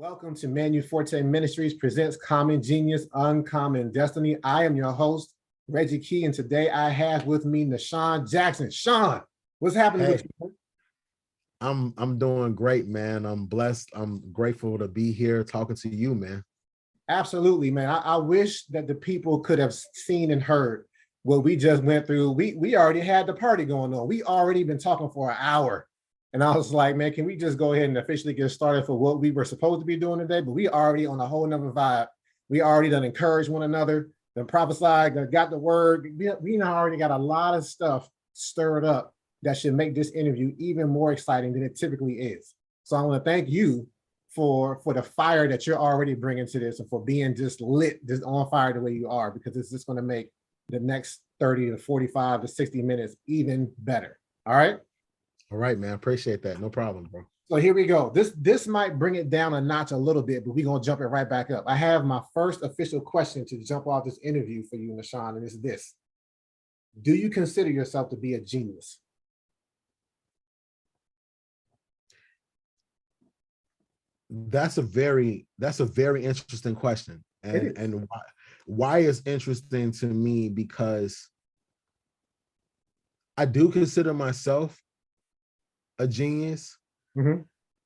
Welcome to Manu Forti Ministries presents Common Genius, Uncommon Destiny. I am your host, Reggie Key, and today I have with me Nashon Jackson. Sean, what's happening with you? I'm doing great, man. I'm blessed. I'm grateful to be here talking to you, man. Absolutely, man. I wish that the people could have seen and heard what we just went through. We already had the party going on. We already been talking for an hour. And I was like, man, can we just go ahead and officially get started for what we were supposed to be doing today? But we already on a whole nother vibe. We already done encouraged one another, done prophesied, got the word. We already got a lot of stuff stirred up that should make this interview even more exciting than it typically is. So I want to thank you for the fire that you're already bringing to this and for being just lit, just on fire the way you are, because it's just going to make the next 30 to 45 to 60 minutes even better. All right. All right, man. Appreciate that. No problem, bro. So here we go. This might bring it down a notch a little bit, but we're going to jump it right back up. I have my first official question to jump off this interview for you, Nashon, and it's this. Do you consider yourself to be a genius? That's a very interesting question. And why is interesting to me, because I do consider myself a genius,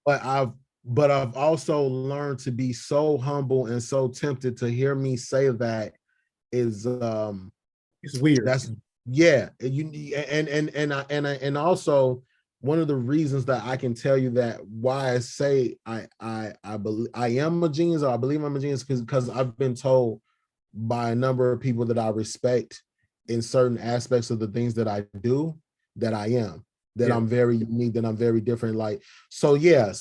but I've also learned to be so humble and so tempted to hear me say that is it's weird. That's and also one of the reasons that I can tell you that why I say I believe I am a genius, or I believe I'm a genius, because I've been told by a number of people that I respect in certain aspects of the things that I do that I am. That I'm very unique, that I'm very different. Like, so yeah,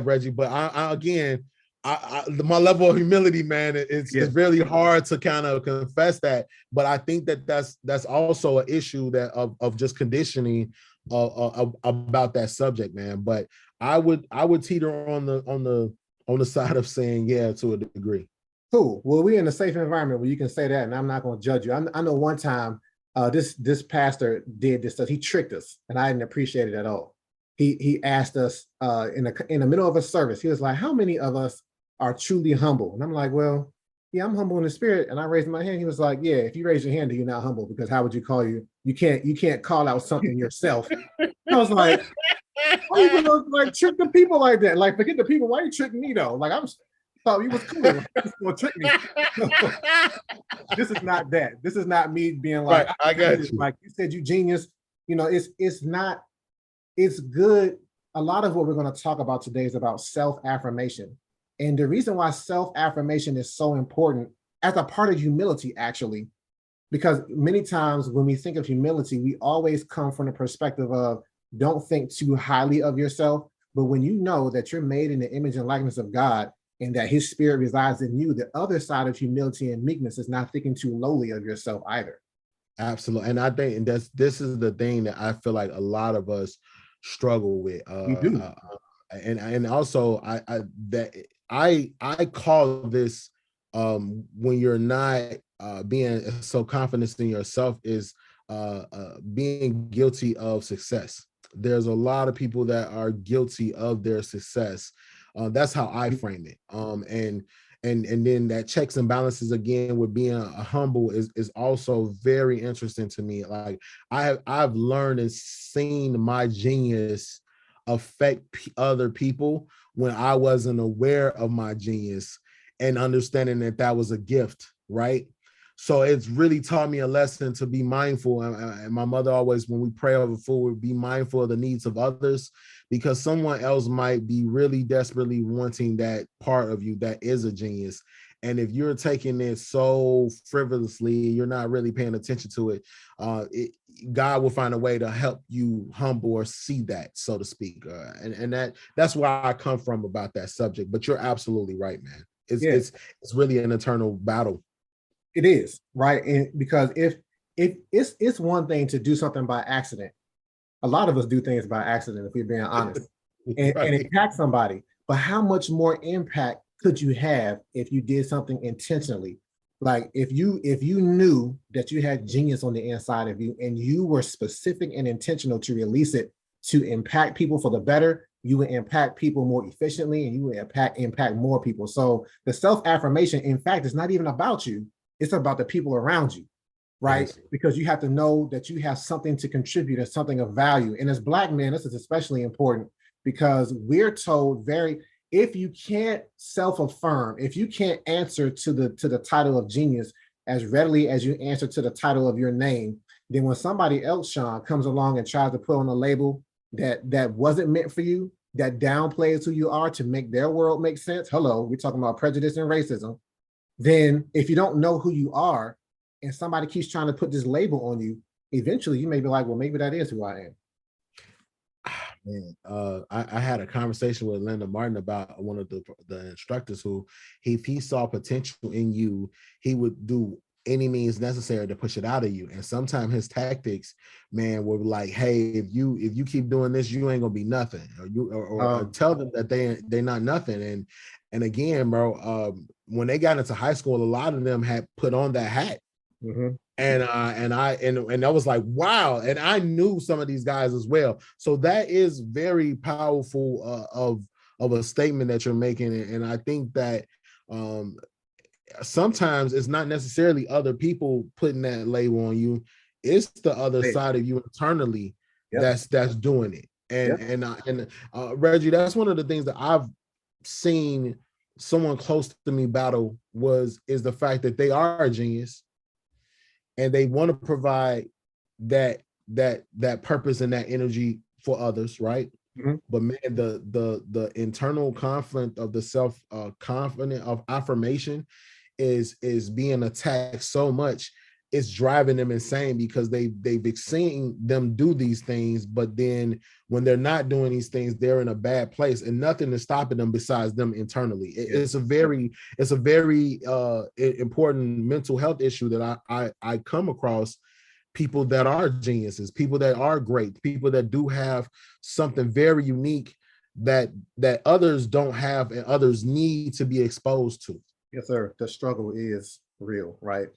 Reggie. But I again, my level of humility, man, it's really hard to kind of confess that. But I think that that's also an issue that of just conditioning about that subject, man. But I would teeter on the side of saying yeah to a degree. Cool. Well, we're in a safe environment where you can say that, and I'm not going to judge you. I know one time. This pastor did this stuff. He tricked us, and I didn't appreciate it at all. He asked us in the middle of a service. He was like, "How many of us are truly humble?" And I'm like, "Well, yeah, I'm humble in the spirit." And I raised my hand. He was like, "Yeah, if you raise your hand, you're not humble, because how would you call you? You can't call out something yourself." I was like, "Why are you gonna like trick the people like that? Like, forget the people. Why are you tricking me though? Like, I'm." Thought you was cool. Gonna trick me. This is not that. This is not me being like, right, I got you. Like you said, you genius. You know, it's not. It's good. A lot of what we're going to talk about today is about self-affirmation, and the reason why self-affirmation is so important as a part of humility, actually, because many times when we think of humility, we always come from the perspective of don't think too highly of yourself. But when you know that you're made in the image and likeness of God, and that his spirit resides in you, the other side of humility and meekness is not thinking too lowly of yourself either. Absolutely. And I think this is the thing that I feel like a lot of us struggle with. We do. And also I call this when you're not being so confident in yourself is being guilty of success. There's a lot of people that are guilty of their success. That's how I frame it. And then that checks and balances again with being a humble is also very interesting to me. Like I've learned and seen my genius affect other people when I wasn't aware of my genius and understanding that was a gift, right? So it's really taught me a lesson to be mindful. And my mother always, when we pray over food, would be mindful of the needs of others, because someone else might be really desperately wanting that part of you that is a genius. And if you're taking it so frivolously, you're not really paying attention to it, God will find a way to help you humble or see that, so to speak. And that's where I come from about that subject. But you're absolutely right, man. It's really an eternal battle. It is, right? And because if it's one thing to do something by accident, a lot of us do things by accident, if we're being honest, and impact somebody. But how much more impact could you have if you did something intentionally? Like if you knew that you had genius on the inside of you and you were specific and intentional to release it to impact people for the better, you would impact people more efficiently, and you would impact more people. So the self-affirmation, in fact, is not even about you. It's about the people around you, right? Yes. Because you have to know that you have something to contribute and something of value. And as Black men, this is especially important because we're told if you can't self-affirm, if you can't answer to the title of genius as readily as you answer to the title of your name, then when somebody else, Sean, comes along and tries to put on a label that wasn't meant for you, that downplays who you are to make their world make sense. Hello, we're talking about prejudice and racism. Then if you don't know who you are and somebody keeps trying to put this label on you, eventually you may be like, well, maybe that is who I am. Man, I had a conversation with Linda Martin about one of the instructors who, if he saw potential in you, he would do any means necessary to push it out of you. And sometimes his tactics, man, were like, hey, if you keep doing this, you ain't gonna be nothing, or tell them that they're not nothing. And again, bro, when they got into high school, a lot of them had put on that hat. Mm-hmm. And I was like, wow. And I knew some of these guys as well. So that is very powerful of a statement that you're making. And I think that sometimes it's not necessarily other people putting that label on you. It's the other side of you internally that's doing it. And Reggie, that's one of the things that I've seen someone close to me battle is the fact that they are a genius and they want to provide that purpose and that energy for others, right? Mm-hmm. But man, the internal conflict of the self confident of affirmation is being attacked so much. It's driving them insane because they've seen them do these things, but then when they're not doing these things, they're in a bad place, and nothing is stopping them besides them internally. It's a very important mental health issue that I come across. People that are geniuses, people that are great, people that do have something very unique that others don't have and others need to be exposed to. Yes, sir. The struggle is real, right?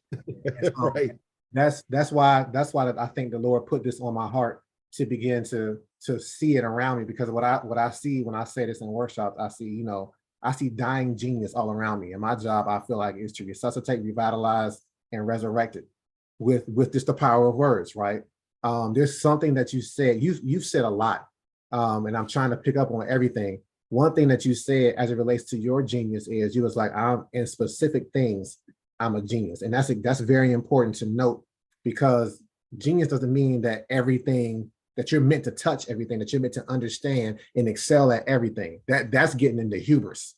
Right. That's why I think the Lord put this on my heart to begin to see it around me, because what I see when I say this in workshops, I see dying genius all around me. And my job, I feel like, is to resuscitate, revitalize, and resurrect it with just the power of words, right? There's something that you said, you've said a lot. And I'm trying to pick up on everything. One thing that you said as it relates to your genius is you was like, I'm in specific things, I'm a genius. And that's very important to note, because genius doesn't mean that everything that you're meant to touch, everything that you're meant to understand and excel at everything. That's getting into hubris.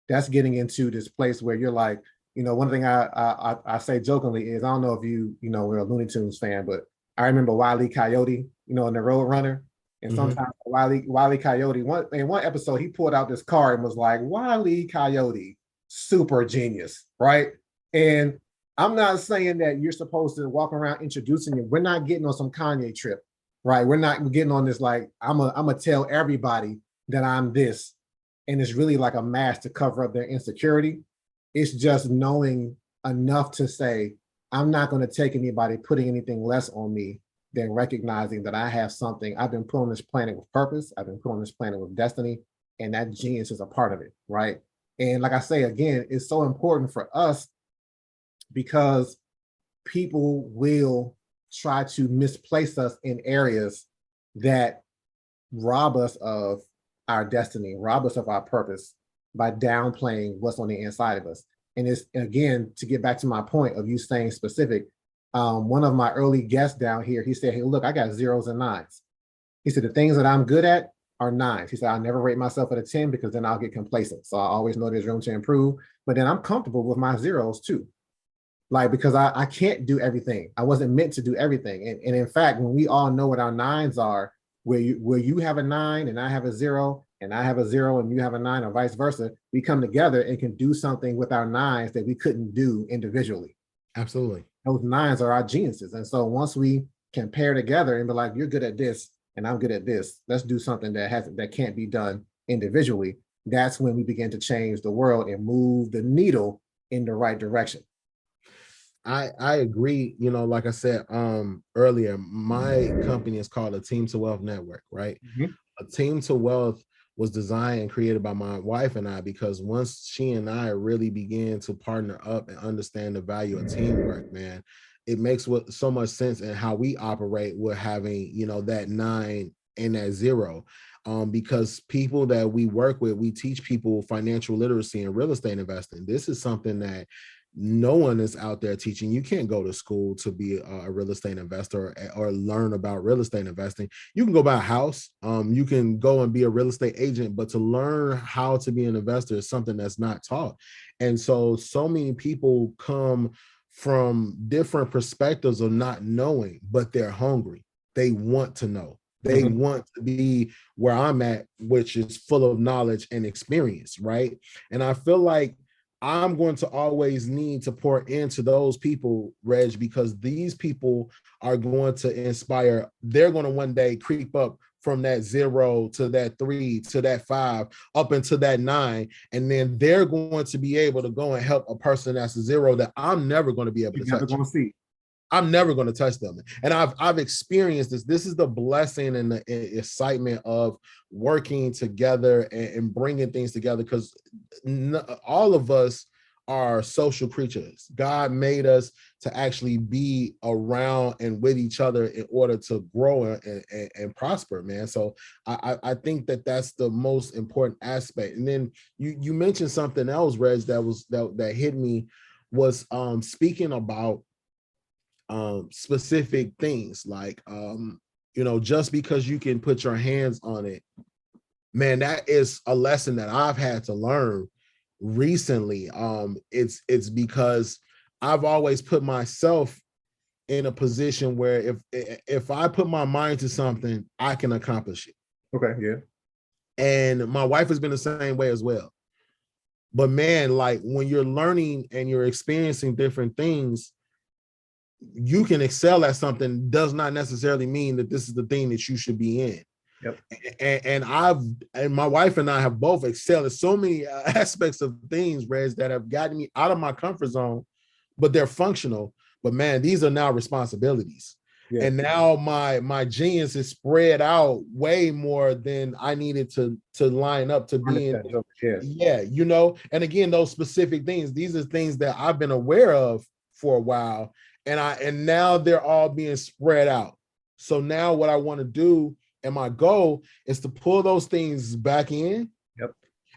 That's getting into this place where you're like, one thing I say jokingly is, I don't know if we're a Looney Tunes fan, but I remember Wile E. Coyote, in the Road Runner. And sometimes Wile E. Coyote, in one episode, he pulled out this card and was like, Wile E. Coyote, super genius, right? And I'm not saying that you're supposed to walk around introducing it. We're not getting on some Kanye trip, right? We're not getting on this like, I'm gonna tell everybody that I'm this. And it's really like a mask to cover up their insecurity. It's just knowing enough to say, I'm not going to take anybody putting anything less on me than recognizing that I have something. I've been put on this planet with purpose. I've been put on this planet with destiny, and that genius is a part of it, right? And like I say, again, it's so important for us because people will try to misplace us in areas that rob us of our destiny, rob us of our purpose by downplaying what's on the inside of us. And it's, again, to get back to my point of you saying specific, one of my early guests down here, he said, hey, look, I got 0s and 9s. He said, the things that I'm good at are 9s. He said, I never rate myself at a 10 because then I'll get complacent. So I always know there's room to improve, but then I'm comfortable with my 0s too. Like, because I can't do everything. I wasn't meant to do everything. And in fact, when we all know what our 9s are, where you have a 9 and I have a 0, and I have a 0 and you have a 9, or vice versa, we come together and can do something with our 9s that we couldn't do individually. Absolutely. Those 9s are our geniuses. And so once we can pair together and be like, you're good at this and I'm good at this, let's do something that can't be done individually. That's when we begin to change the world and move the needle in the right direction. I agree. Like I said earlier, my company is called a Team to Wealth Network, right? Mm-hmm. A Team to Wealth was designed and created by my wife and I, because once she and I really began to partner up and understand the value of teamwork, man, it makes so much sense in how we operate with having, you know, that 9 and that 0. Because people that we work with, we teach people financial literacy and real estate investing. This is something that no one is out there teaching. You can't go to school to be a real estate investor or learn about real estate investing. You can go buy a house. You can go and be a real estate agent, but to learn how to be an investor is something that's not taught. And so many people come from different perspectives of not knowing, but they're hungry. They want to know. They want to be where I'm at, which is full of knowledge and experience, right? And I feel like I'm going to always need to pour into those people, Reg, because these people are going to inspire. They're going to one day creep up from that 0 to that 3 to that 5 up into that 9, and then they're going to be able to go and help a person that's a 0 that I'm never going to be able to touch. I'm never going to touch them. And I've experienced this. This is the blessing and the excitement of working together and bringing things together, because all of us are social creatures. God made us to actually be around and with each other in order to grow and prosper, man. So I think that that's the most important aspect. And then you mentioned something else, Reg, that hit me, was speaking about specific things like you know, just because you can put your hands on it, man, that is a lesson that I've had to learn recently. It's because I've always put myself in a position where if I put my mind to something, I can accomplish it. Okay, yeah. And my wife has been the same way as well. But man, like when you're learning and you're experiencing different things, you can excel at something does not necessarily mean that this is the thing that you should be in. Yep. And my wife and I have both excelled at so many aspects of things, Reg, that have gotten me out of my comfort zone, but they're functional. But man, these are now responsibilities. Yeah. And now my genius is spread out way more than I needed to line up to be in. Yeah, you know, and again, those specific things, these are things that I've been aware of for a while. And now they're all being spread out. So now what I want to do, and my goal, is to pull those things back in. Yep.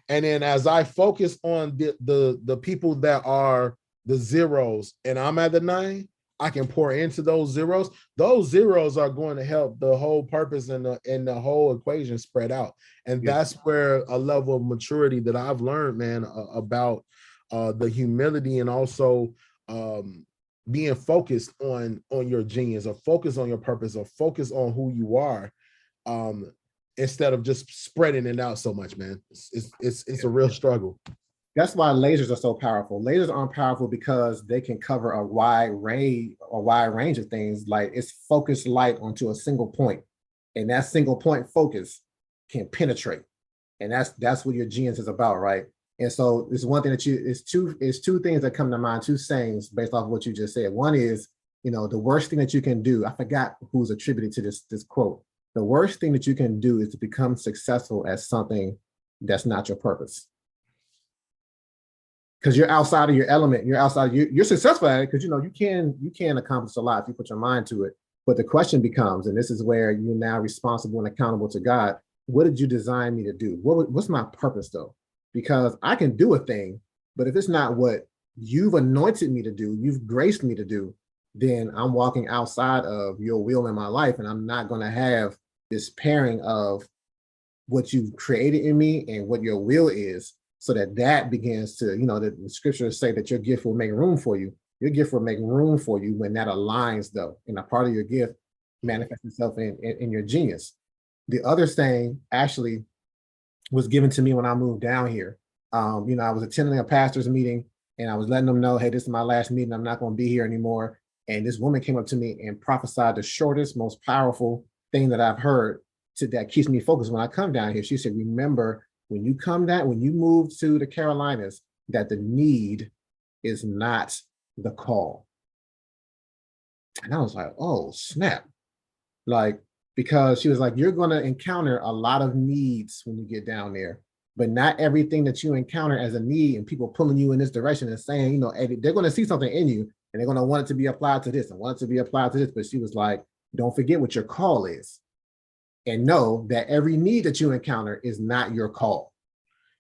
And then as I focus on the people that are the 0s and I'm at the 9, I can pour into those 0s. Those 0s are going to help the whole purpose and the whole equation spread out. And that's where a level of maturity that I've learned, man, about the humility, and also being focused on your genius, or focus on your purpose, or focus on who you are, instead of just spreading it out so much, man. It's a real struggle. That's why lasers are so powerful. Lasers aren't powerful because they can cover a wide range of things. Like, it's focused light onto a single point, and that single point focus can penetrate. And that's what your genius is about, right? And so it's one thing that it's two things that come to mind, two sayings based off of what you just said. One is, you know, the worst thing that you can do, I forgot who's attributed to this quote. The worst thing that you can do is to become successful at something that's not your purpose. Because you're outside of your element, you're successful at it because, you know, you can accomplish a lot if you put your mind to it. But the question becomes, and this is where you're now responsible and accountable to God, what did you design me to do? What's my purpose though? Because I can do a thing, but if it's not what you've anointed me to do, you've graced me to do, then I'm walking outside of your will in my life, and I'm not going to have this pairing of what you've created in me and what your will is, so that begins to, you know, the scriptures say that your gift will make room for you. Your gift will make room for you when that aligns, though, and a part of your gift manifests itself in your genius. The other saying actually was given to me when I moved down here. You know, I was attending a pastor's meeting, and I was letting them know, hey, this is my last meeting. I'm not going to be here anymore. And this woman came up to me and prophesied the shortest, most powerful thing that I've heard that keeps me focused when I come down here. She said, remember, when you move to the Carolinas, that the need is not the call. And I was like, oh, snap. Like, because she was like, you're going to encounter a lot of needs when you get down there, but not everything that you encounter as a need and people pulling you in this direction and saying, you know, hey, they're going to see something in you and they're going to want it to be applied to this and want it to be applied to this. But she was like, don't forget what your call is and know that every need that you encounter is not your call.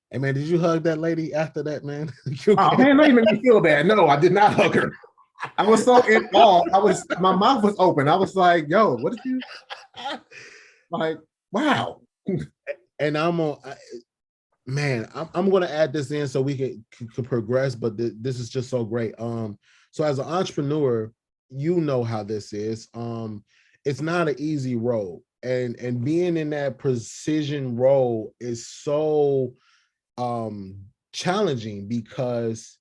Hey man, did you hug that lady after that, man? Oh man, don't even make me feel bad. No, I did not hug her. I was so in awe. My mouth was open. I was like, yo, what did you like? Wow. And I'm going to add this in so we can progress, but this is just so great. So as an entrepreneur, you know how this is. It's not an easy role, and being in that precision role is so challenging because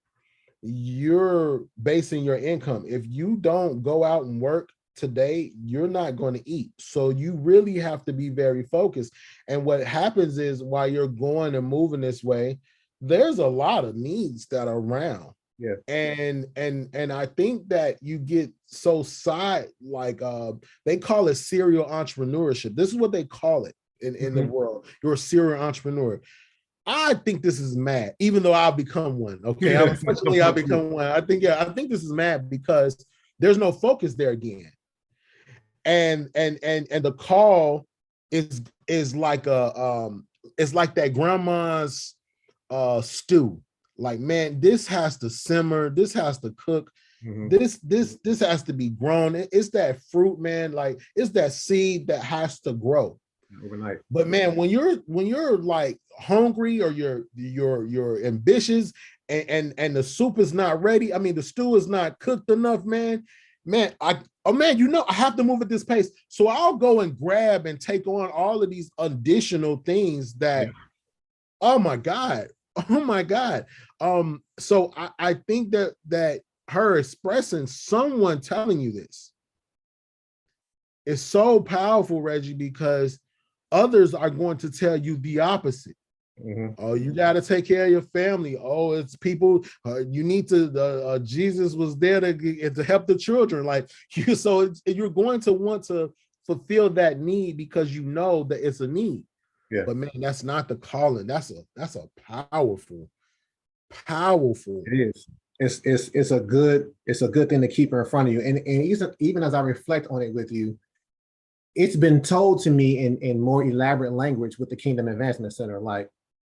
you're basing your income. If you don't go out and work today, you're not going to eat. So you really have to be very focused. And what happens is while you're going and moving this way, there's a lot of needs that are around. Yeah. And I think that you get so they call it serial entrepreneurship. This is what they call it in the world. You're a serial entrepreneur. I think this is mad, even though I'll become one. Okay. Unfortunately, I'll become one. I think this is mad because there's no focus there again. And the call is like it's like that grandma's stew. Like, man, this has to simmer, this has to cook, this has to be grown. It's that fruit, man. Like, it's that seed that has to grow overnight. But man, when you're like hungry or you're ambitious and the soup is not ready, I mean the stew is not cooked enough, man, I have to move at this pace. So I'll go and grab and take on all of these additional things that, oh my God. So I think that her expressing, someone telling you this is so powerful, Reggie, because others are going to tell you the opposite. Oh, you got to take care of your family. Oh, it's people. You need to. Jesus was there to help the children. Like you, so you're going to want to fulfill that need because you know that it's a need. Yeah. But man, that's not the calling. That's a powerful. It is. It's a good thing to keep in front of you. And even as I reflect on it with you, it's been told to me in more elaborate language with the Kingdom Advancement Center. Like,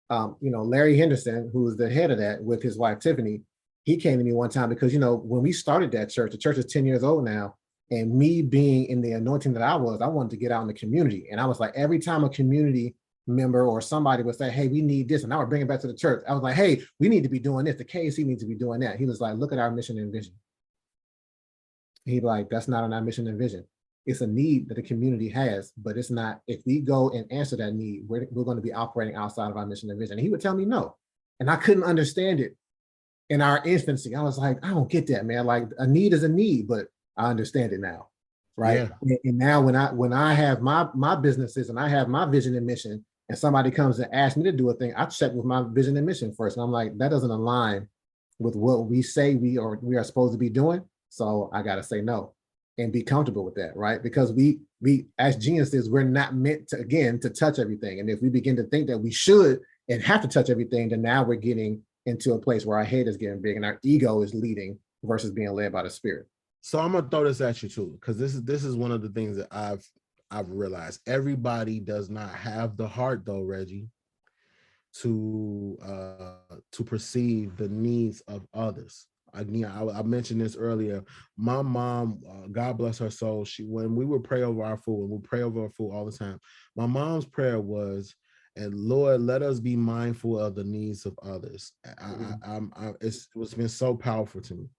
Larry Henderson, who is the head of that with his wife, Tiffany, he came to me one time because, when we started that church, the church is 10 years old now. And me being in the anointing that I wanted to get out in the community. And I was like, every time a community member or somebody would say, hey, we need this, and I would bring it back to the church. I was like, hey, we need to be doing this. The KC needs to be doing that. He was like, look at our mission and vision. He'd be like, that's not on our mission and vision. It's a need that the community has, but it's not. If we go and answer that need, we're going to be operating outside of our mission and vision. And he would tell me no. And I couldn't understand it in our infancy. I was like, I don't get that, man. Like, a need is a need, but I understand it now. Right. Yeah. And now when I have my businesses and I have my vision and mission, and somebody comes and asks me to do a thing, I check with my vision and mission first. And I'm like, that doesn't align with what we say we are supposed to be doing. So I got to say no and be comfortable with that, right? Because we as geniuses, we're not meant to touch everything. And if we begin to think that we should and have to touch everything, then now we're getting into a place where our head is getting big and our ego is leading versus being led by the Spirit. So I'm gonna throw this at you too, because this is one of the things that I've realized. Everybody does not have the heart, though, Reggie, to perceive the needs of others. I mentioned this earlier. My mom, God bless her soul, when we would pray over our food, and we pray over our food all the time, my mom's prayer was, and Lord, let us be mindful of the needs of others. It's been so powerful to me.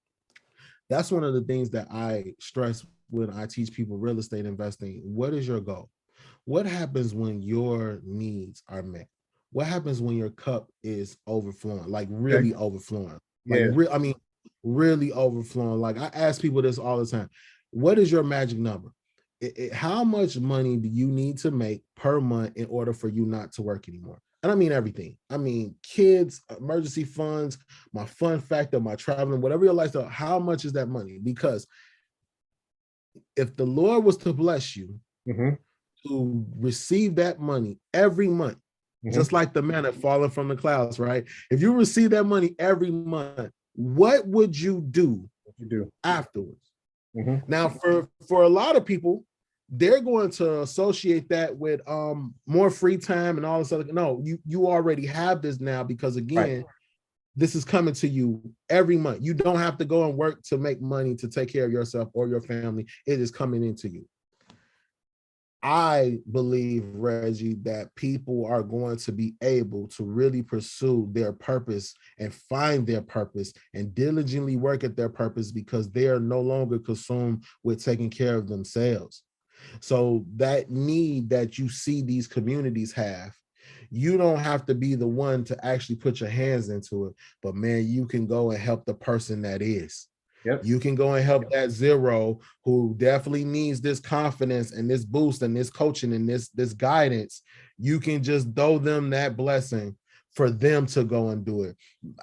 That's one of the things that I stress when I teach people real estate investing. What is your goal? What happens when your needs are met? What happens when your cup is overflowing, like really overflowing? Like, really overflowing. Like, I ask people this all the time. What is your magic number? How much money do you need to make per month in order for you not to work anymore? And I mean everything. I mean kids, emergency funds, my fun factor, my traveling, whatever your lifestyle. How much is that money? Because if the Lord was to bless you, to receive that money every month, just like the manna falling from the clouds, right? If you receive that money every month, what would you do afterwards? Now, for a lot of people, they're going to associate that with more free time and all this other. No, you already have this now, because again, this is coming to you every month. You don't have to go and work to make money to take care of yourself or your family. It is coming into you. I believe, Reggie, that people are going to be able to really pursue their purpose and find their purpose and diligently work at their purpose, because they are no longer consumed with taking care of themselves. So that need that you see these communities have, you don't have to be the one to actually put your hands into it, but man, you can go and help the person that is. You can go and help that zero who definitely needs this confidence and this boost and this coaching and this guidance. You can just throw them that blessing for them to go and do it.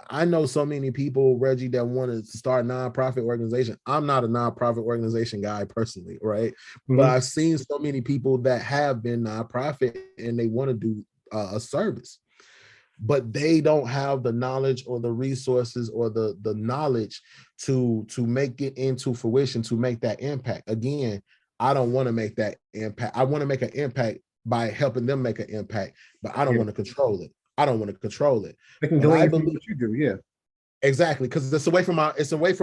I know so many people, Reggie, that want to start nonprofit organization. I'm not a nonprofit organization guy personally, right? But I've seen so many people that have been nonprofit and they want to do a service, but they don't have the knowledge or the resources or the knowledge to make it into fruition, to make that impact. Again, I don't want to make that impact. I want to make an impact by helping them make an impact, but I don't want to control it. I don't want to control it. They can glean from what you do, exactly, because it's away from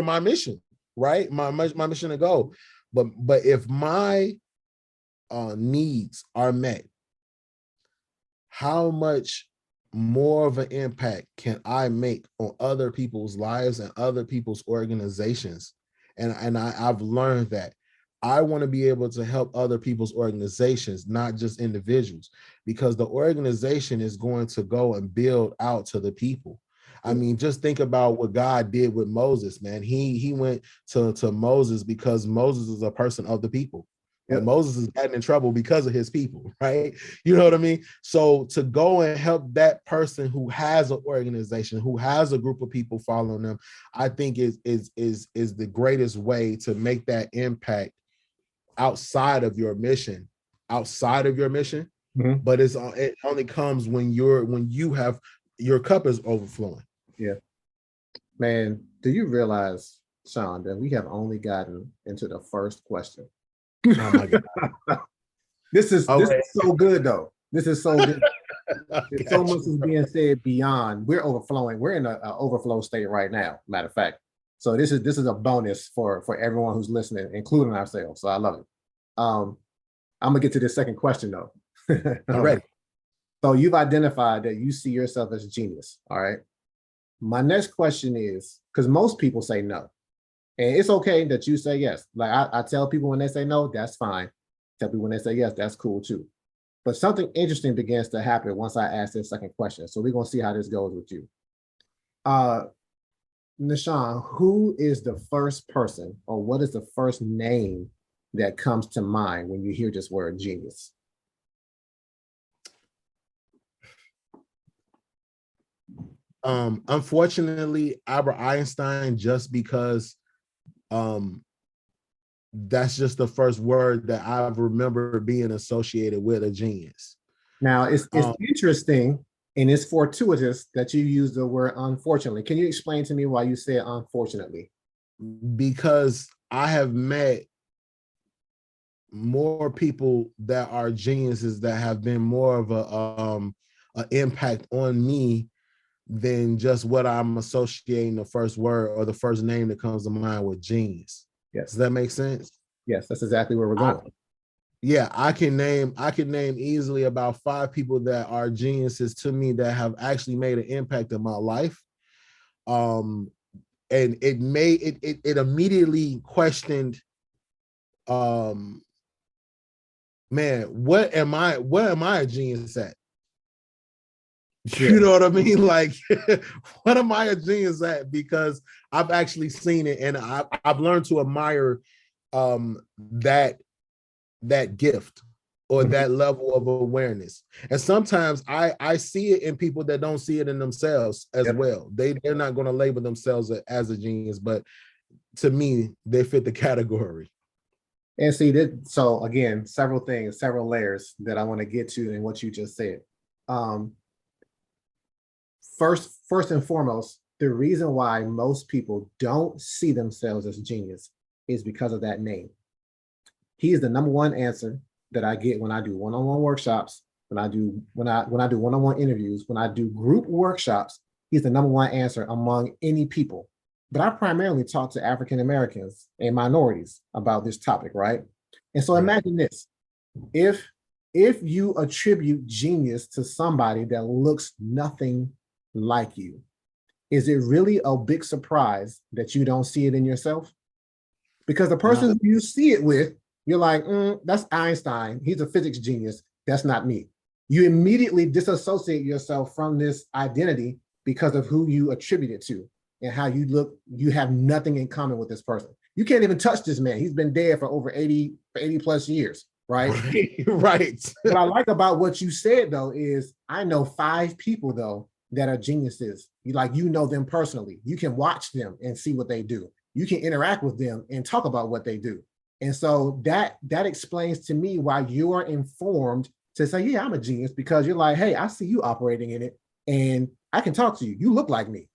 my mission, right? My mission to go. But if my needs are met, how much more of an impact can I make on other people's lives and other people's organizations? And I've learned that I want to be able to help other people's organizations, not just individuals, because the organization is going to go and build out to the people. I mean, just think about what God did with Moses, man. He went to Moses because Moses is a person of the people. And Moses is getting in trouble because of his people, right? You know what I mean? So to go and help that person who has an organization, who has a group of people following them, I think is the greatest way to make that impact outside of your mission. But it only comes when you have your cup is overflowing. Yeah, man. Do you realize, Sean, that we have only gotten into the first question? Oh my God. This is so good though. This is so good. So much is being said beyond. We're overflowing. We're in an overflow state right now, matter of fact. So this is a bonus for everyone who's listening, including ourselves. So I love it. I'm gonna get to the second question though. I'm ready. So you've identified that you see yourself as a genius. All right. My next question is, because most people say no. And it's okay that you say yes. Like I tell people when they say no, that's fine. Tell people when they say yes, that's cool too. But something interesting begins to happen once I ask this second question. So we're gonna see how this goes with you. Nashon, who is the first person, or what is the first name that comes to mind when you hear this word genius? Unfortunately, Albert Einstein, just because that's just the first word that I remember being associated with a genius. Now, it's interesting and it's fortuitous that you use the word unfortunately. Can you explain to me why you say unfortunately? Because I have met more people that are geniuses that have been more of an impact on me than just what I'm associating the first word or the first name that comes to mind with genius. Yes. Does that make sense? Yes, that's exactly where we're going. I can name easily about 5 people that are geniuses to me that have actually made an impact in my life. And it immediately questioned, man, what am I a genius at? You know what I mean? Like, what am I a genius at? Because I've actually seen it, and I've learned to admire that gift or that level of awareness. And sometimes I see it in people that don't see it in themselves as well. They're not going to label themselves as a genius, but to me, they fit the category. And see that, so again, several things, several layers that I want to get to in what you just said. Um, first and foremost, the reason why most people don't see themselves as genius is because of that name. He is the number one answer that I get when I do one-on-one workshops, when I do one-on-one interviews, when I do group workshops. He's the number one answer among any people. But I primarily talk to African Americans and minorities about this topic, right? And so Right. imagine this: if if you attribute genius to somebody that looks nothing like you, is it really a big surprise that you don't see it in yourself? Because the Not, person you see it with, you're like, that's Einstein. He's a physics genius. That's not me. You immediately disassociate yourself from this identity because of who you attribute it to and how you look. You have nothing in common with this person. You can't even touch this man. He's been dead for over 80 plus years, right? right. Right. What I like about what you said though is I know 5 people though that are geniuses. You know them personally. You can watch them and see what they do. You can interact with them and talk about what they do. And so that explains to me why you are informed to say, yeah, I'm a genius, because you're like, hey, I see you operating in it and I can talk to you. You look like me.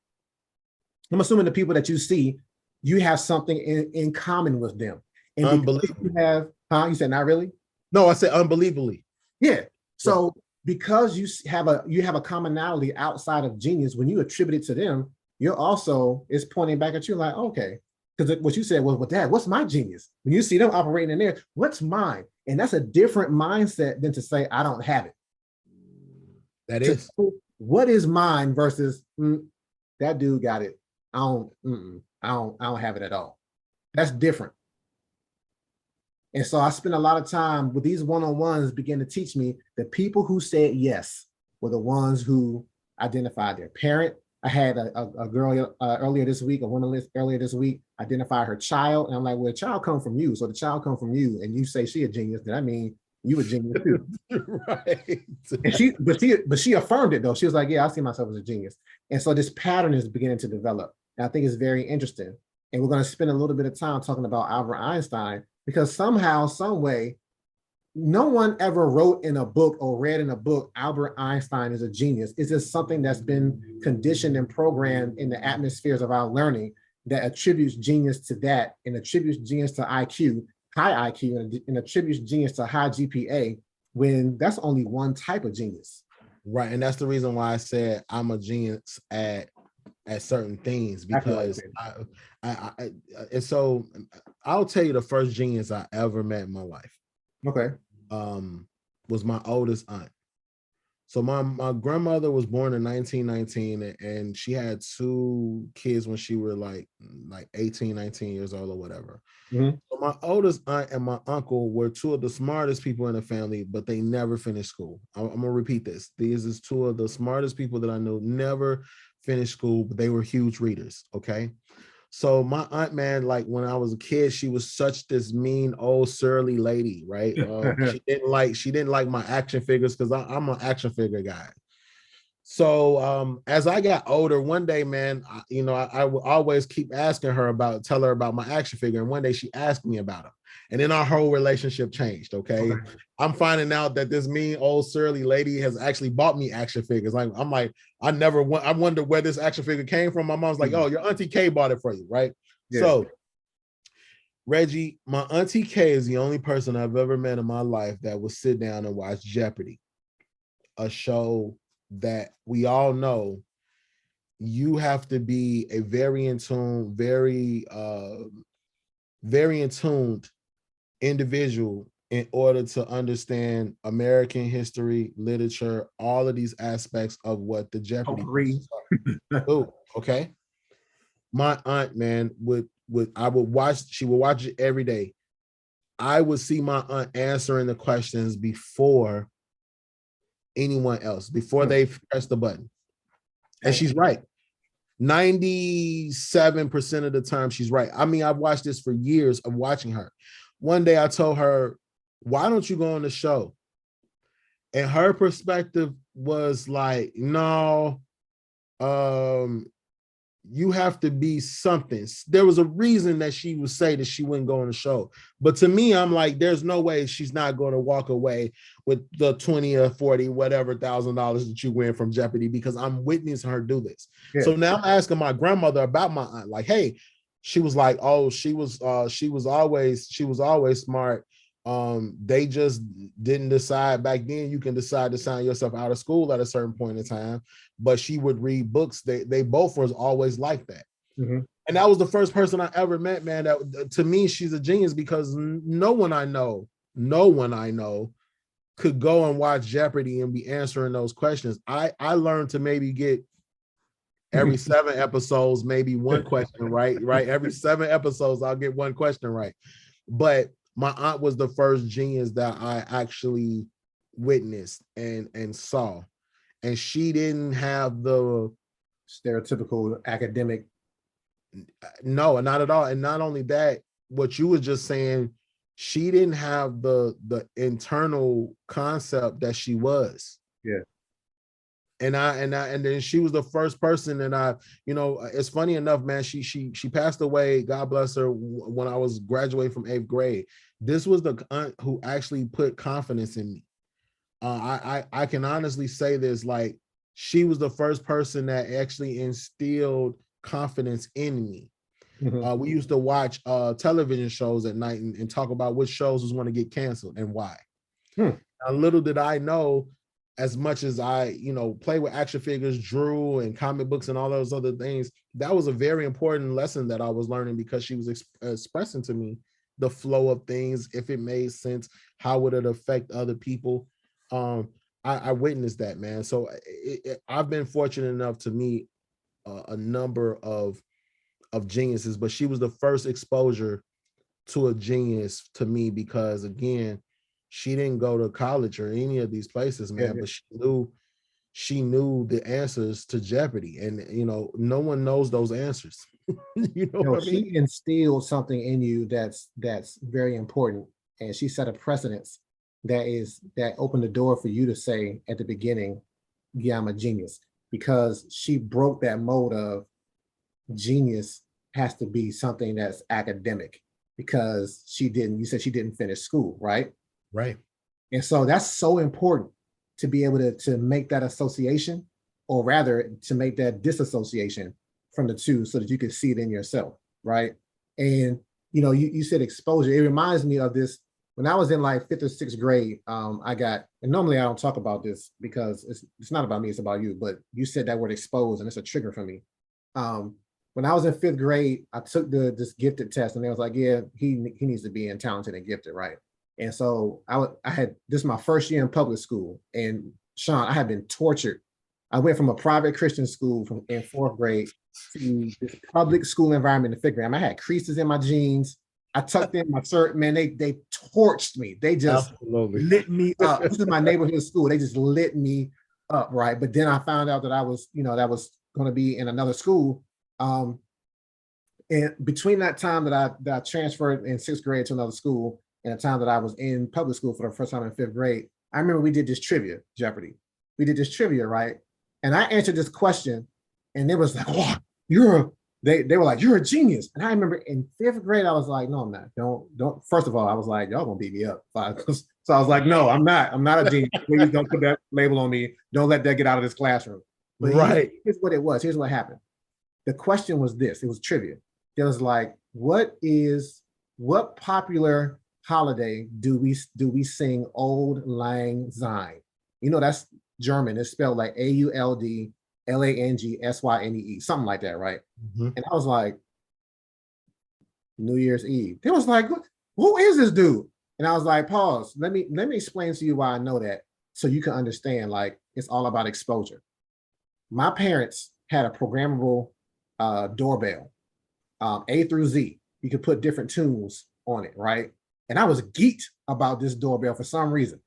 I'm assuming the people that you see, you have something in common with them. And because you Unbelievable. have, you said not really? No, I said unbelievably. Yeah. Yeah. So because you have a commonality outside of genius, when you attribute it to them, you're also it's pointing back at you like, okay, because what you said was, well, Dad, what's my genius? When you see them operating in there, what's mine? And that's a different mindset than to say I don't have it. That To is. what is mine versus that dude got it. I don't have it at all. That's different. And so I spent a lot of time with these one-on-ones begin to teach me the people who said yes were the ones who identified their parent. I had a girl earlier this week, a woman earlier this week, identify her child. And I'm like, well, the child come from you. So the child come from you and you say she a genius, then I mean you a genius too. Right. And she affirmed it though. She was like, yeah, I see myself as a genius. And so this pattern is beginning to develop. And I think it's very interesting. And we're going to spend a little bit of time talking about Albert Einstein, because somehow, some way, no one ever wrote in a book or read in a book, Albert Einstein is a genius. It's just something that's been conditioned and programmed in the atmospheres of our learning that attributes genius to that and attributes genius to IQ, high IQ, and attributes genius to high GPA, when that's only one type of genius. Right. And that's the reason why I said I'm a genius at certain things, because and so I'll tell you the first genius I ever met in my life Okay. was my oldest aunt. So my grandmother was born in 1919 and she had 2 kids when she were like 18, 19 years old or whatever. Mm-hmm. So my oldest aunt and my uncle were 2 of the smartest people in the family, but they never finished school. I'm gonna repeat this. These is 2 of the smartest people that I know, never finished school, but they were huge readers. Okay. So my aunt, man, like when I was a kid, she was such this mean old surly lady, right? She didn't like my action figures because I'm an action figure guy. So as I got older, one day, man, I would always keep asking her tell her about my action figure. And one day she asked me about them. And then our whole relationship changed. Okay. Okay. I'm finding out that this mean old surly lady has actually bought me action figures. I'm like, I wonder where this action figure came from. My mom's like, oh, your Auntie K bought it for you, right? Yeah. So Reggie, my Auntie K is the only person I've ever met in my life that would sit down and watch Jeopardy, a show that we all know you have to be a very in tune, very in tuned individual in order to understand American history, literature, all of these aspects of what the Jeopardy Agree. are. Oh, okay. My aunt, man, she would watch it every day. I would see my aunt answering the questions before anyone else, before they press the button. And she's right. 97% of the time she's right. I mean, I've watched this for years of watching her. One day I told her, why don't you go on the show? And her perspective was like, no, you have to be something. There was a reason that she would say that she wouldn't go on the show. But to me, I'm like, there's no way she's not going to walk away with the 20 or 40, whatever $1,000 that you win from Jeopardy, because I'm witnessing her do this. Yeah. So now I'm asking my grandmother about my aunt, like, hey, she was like, oh, she was always smart. They just didn't decide back then. You can decide to sign yourself out of school at a certain point in time, but she would read books. They both was always like that. Mm-hmm. And that was the first person I ever met, man. That to me, she's a genius, because no one I know could go and watch Jeopardy and be answering those questions. I learned to maybe get every 7 episodes, maybe one question right. Every 7 episodes, I'll get one question right. But my aunt was the first genius that I actually witnessed and saw. And she didn't have the stereotypical academic. No, not at all. And not only that, what you were just saying, she didn't have the internal concept that she was. Yeah. And then she was the first person, and it's funny enough, man, she passed away, God bless her, when I was graduating from 8th grade. This was the aunt who actually put confidence in me. I can honestly say this, like, she was the first person that actually instilled confidence in me. Mm-hmm. We used to watch television shows at night and talk about which shows was going to get canceled and why. Now, little did I know, as much as I, play with action figures, drew and comic books and all those other things, that was a very important lesson that I was learning, because she was expressing to me the flow of things, if it made sense, how would it affect other people. I witnessed that, man. So I've been fortunate enough to meet a number of geniuses, but she was the first exposure to a genius to me, because again, she didn't go to college or any of these places, man, but she knew the answers to Jeopardy, and no one knows those answers. What I mean? She instilled something in you that's very important, and she set a precedence that opened the door for you to say at the beginning, yeah, I'm a genius, because she broke that mold of genius has to be something that's academic, because you said she didn't finish school, right? Right. And so that's so important, to be able to make that association, or rather to make that disassociation from the two, so that you can see it in yourself, right? And you said exposure. It reminds me of this when I was in like 5th or 6th grade. And normally I don't talk about this because it's not about me, it's about you, but you said that word exposed, and it's a trigger for me. When I was in 5th grade, I took this gifted test, and they was like, yeah, he needs to be in talented and gifted, right? And so this is my first year in public school, and Sean, I had been tortured. I went from a private Christian school in 4th grade to this public school environment in 5th grade. I had creases in my jeans. I tucked in my shirt. Man, they torched me. They just lit me up. This is my neighborhood school. They just lit me up, right? But then I found out that I was going to be in another school. And between that time that I transferred in 6th grade to another school, and the time that I was in public school for the first time in 5th grade, I remember we did this trivia, Jeopardy. We did this trivia, right? And I answered this question, and it was like, oh, they were like, you're a genius. And I remember in 5th grade, I was like, no, I'm not. Don't. First of all, I was like, y'all gonna beat me up. So I was like, no, I'm not a genius. Please don't put that label on me. Don't let that get out of this classroom. But right. Here's what it was. Here's what happened. The question was this. It was trivia. It was like, what popular holiday do we sing Auld Lang Syne? That's German. It's spelled like AULDLANGSYNE, something like that, right? Mm-hmm. And I was like, New Year's Eve. They was like, who is this dude? And I was like, pause. Let me explain to you why I know that, so you can understand. Like, it's all about exposure. My parents had a programmable doorbell, A through Z. You could put different tunes on it, right? And I was geeked about this doorbell for some reason.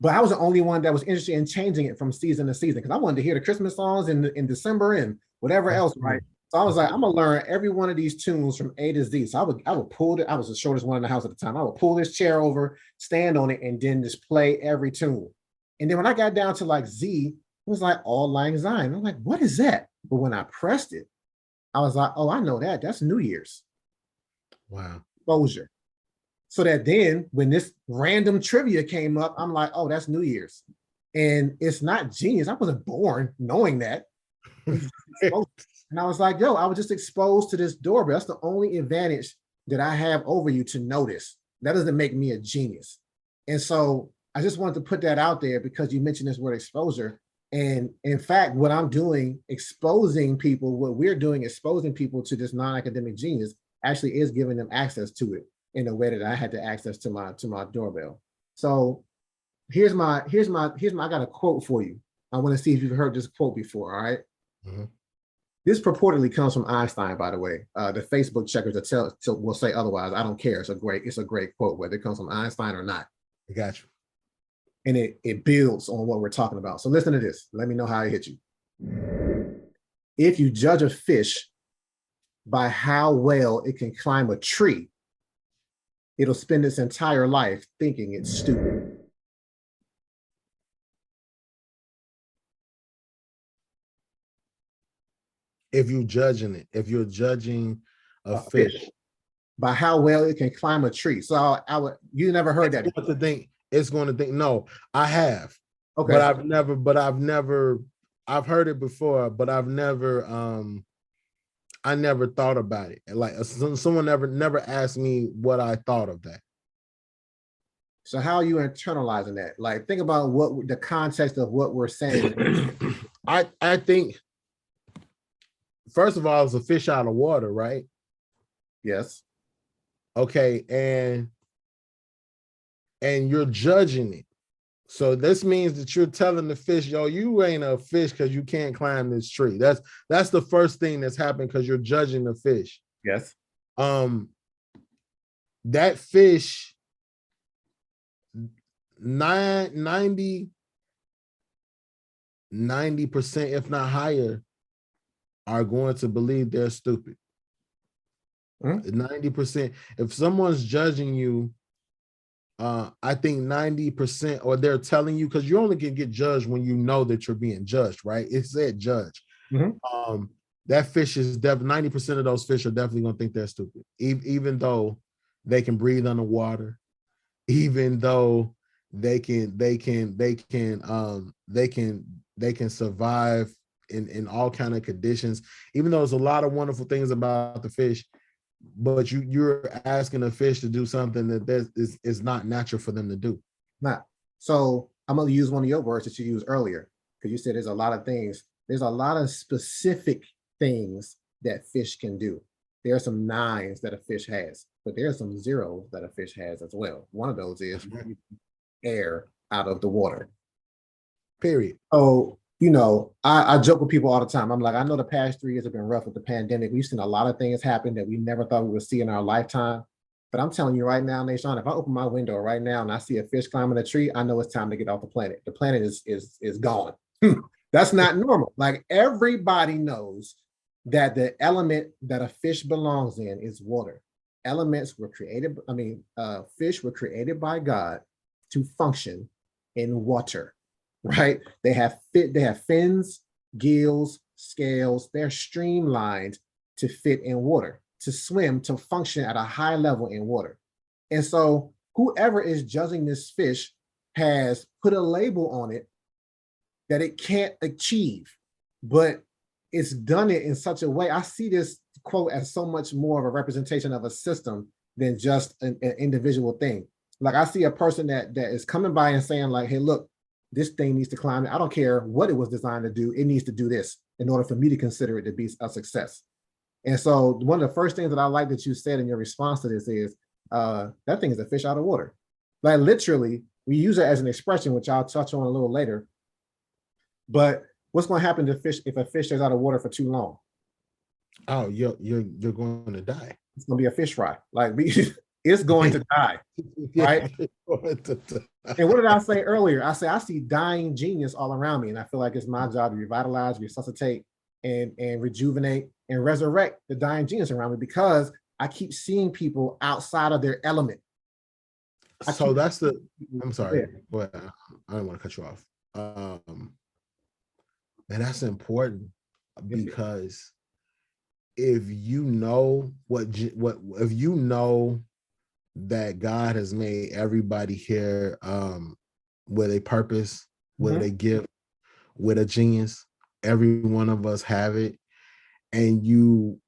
But I was the only one that was interested in changing it from season to season, because I wanted to hear the Christmas songs in December and whatever else, right? So I was like, I'm gonna learn every one of these tunes from A to Z. So I would pull it. I was the shortest one in the house at the time. I would pull this chair over, stand on it, and then just play every tune. And then when I got down to like Z, it was like Auld Lang Syne. I'm like, what is that? But when I pressed it, I was like, oh, I know that. That's New Year's. Wow. Exposure. So that then when this random trivia came up, I'm like, oh, that's New Year's. And it's not genius. I wasn't born knowing that. And I was like, yo, I was just exposed to this doorbell. That's the only advantage that I have over you to notice. That doesn't make me a genius. And so I just wanted to put that out there because you mentioned this word exposure. And in fact, what I'm doing, exposing people, what we're doing, exposing people to this non-academic genius actually is giving them access to it in a way that I had to access to my doorbell. So here's my I got a quote for you. I want to see if you've heard this quote before. All right. Mm-hmm. This purportedly comes from Einstein, by the way. The Facebook checkers will say otherwise. I don't care. It's a great quote, whether it comes from Einstein or not. I got you. And it builds on what we're talking about. So listen to this. Let me know how it hits you. If you judge a fish by how well it can climb a tree, it'll spend its entire life thinking it's stupid. If you're judging a fish by how well it can climb a tree. So you never heard that. It's going to think, no, I have. Okay. I've heard it before, but I never thought about it. Like someone never asked me what I thought of that. So how are you internalizing that? Like, think about what the context of what we're saying. I think, first of all, it's a fish out of water, right? Yes. Okay, and you're judging it. So this means that you're telling the fish, yo, you ain't a fish because you can't climb this tree. That's the first thing that's happened because you're judging the fish. Yes. That fish, 90%, if not higher, are going to believe they're stupid. 90%. If someone's judging you, I think 90%, or they're telling you, because you only can get judged when you know that you're being judged, right? It said judge. Mm-hmm. That fish is 90% of those fish are definitely gonna think they're stupid, even though they can breathe underwater, even though they can survive in all kind of conditions, even though there's a lot of wonderful things about the fish. But you're asking a fish to do something that is not natural for them to do. Not. So I'm going to use one of your words that you used earlier, because you said there's a lot of things. There's a lot of specific things that fish can do. There are some 9s that a fish has, but there are some 0s that a fish has as well. One of those is air out of the water. Period. So, I joke with people all the time. I'm like, I know the past 3 years have been rough with the pandemic. We've seen a lot of things happen that we never thought we would see in our lifetime. But I'm telling you right now, Nashon, if I open my window right now and I see a fish climbing a tree, I know it's time to get off the planet. The planet is gone. That's not normal. Like, everybody knows that the element that a fish belongs in is water. Elements were created, fish were created by God to function in water. Right? They have fins, gills, scales. They're streamlined to fit in water, to swim, to function at a high level in water. And so whoever is judging this fish has put a label on it that it can't achieve, but it's done it in such a way. I see this quote as so much more of a representation of a system than just an individual thing. Like, I see a person that is coming by and saying like, hey, look, this thing needs to climb. I don't care what it was designed to do. It needs to do this in order for me to consider it to be a success. And so one of the first things that I like that you said in your response to this is that thing is a fish out of water. Like, literally, we use it as an expression, which I'll touch on a little later. But what's going to happen to fish if a fish stays out of water for too long? Oh, you're going to die. It's going to be a fish fry. Like, it's going to die, right? And what did I say earlier? I say I see dying genius all around me, and I feel like it's my job to revitalize, resuscitate, and rejuvenate and resurrect the dying genius around me, because I keep seeing people outside of their element. I'm sorry. Go ahead. I don't want to cut you off. And that's important. because if you know if you know that God has made everybody here with a purpose, with a gift, with a genius, every one of us have it, and you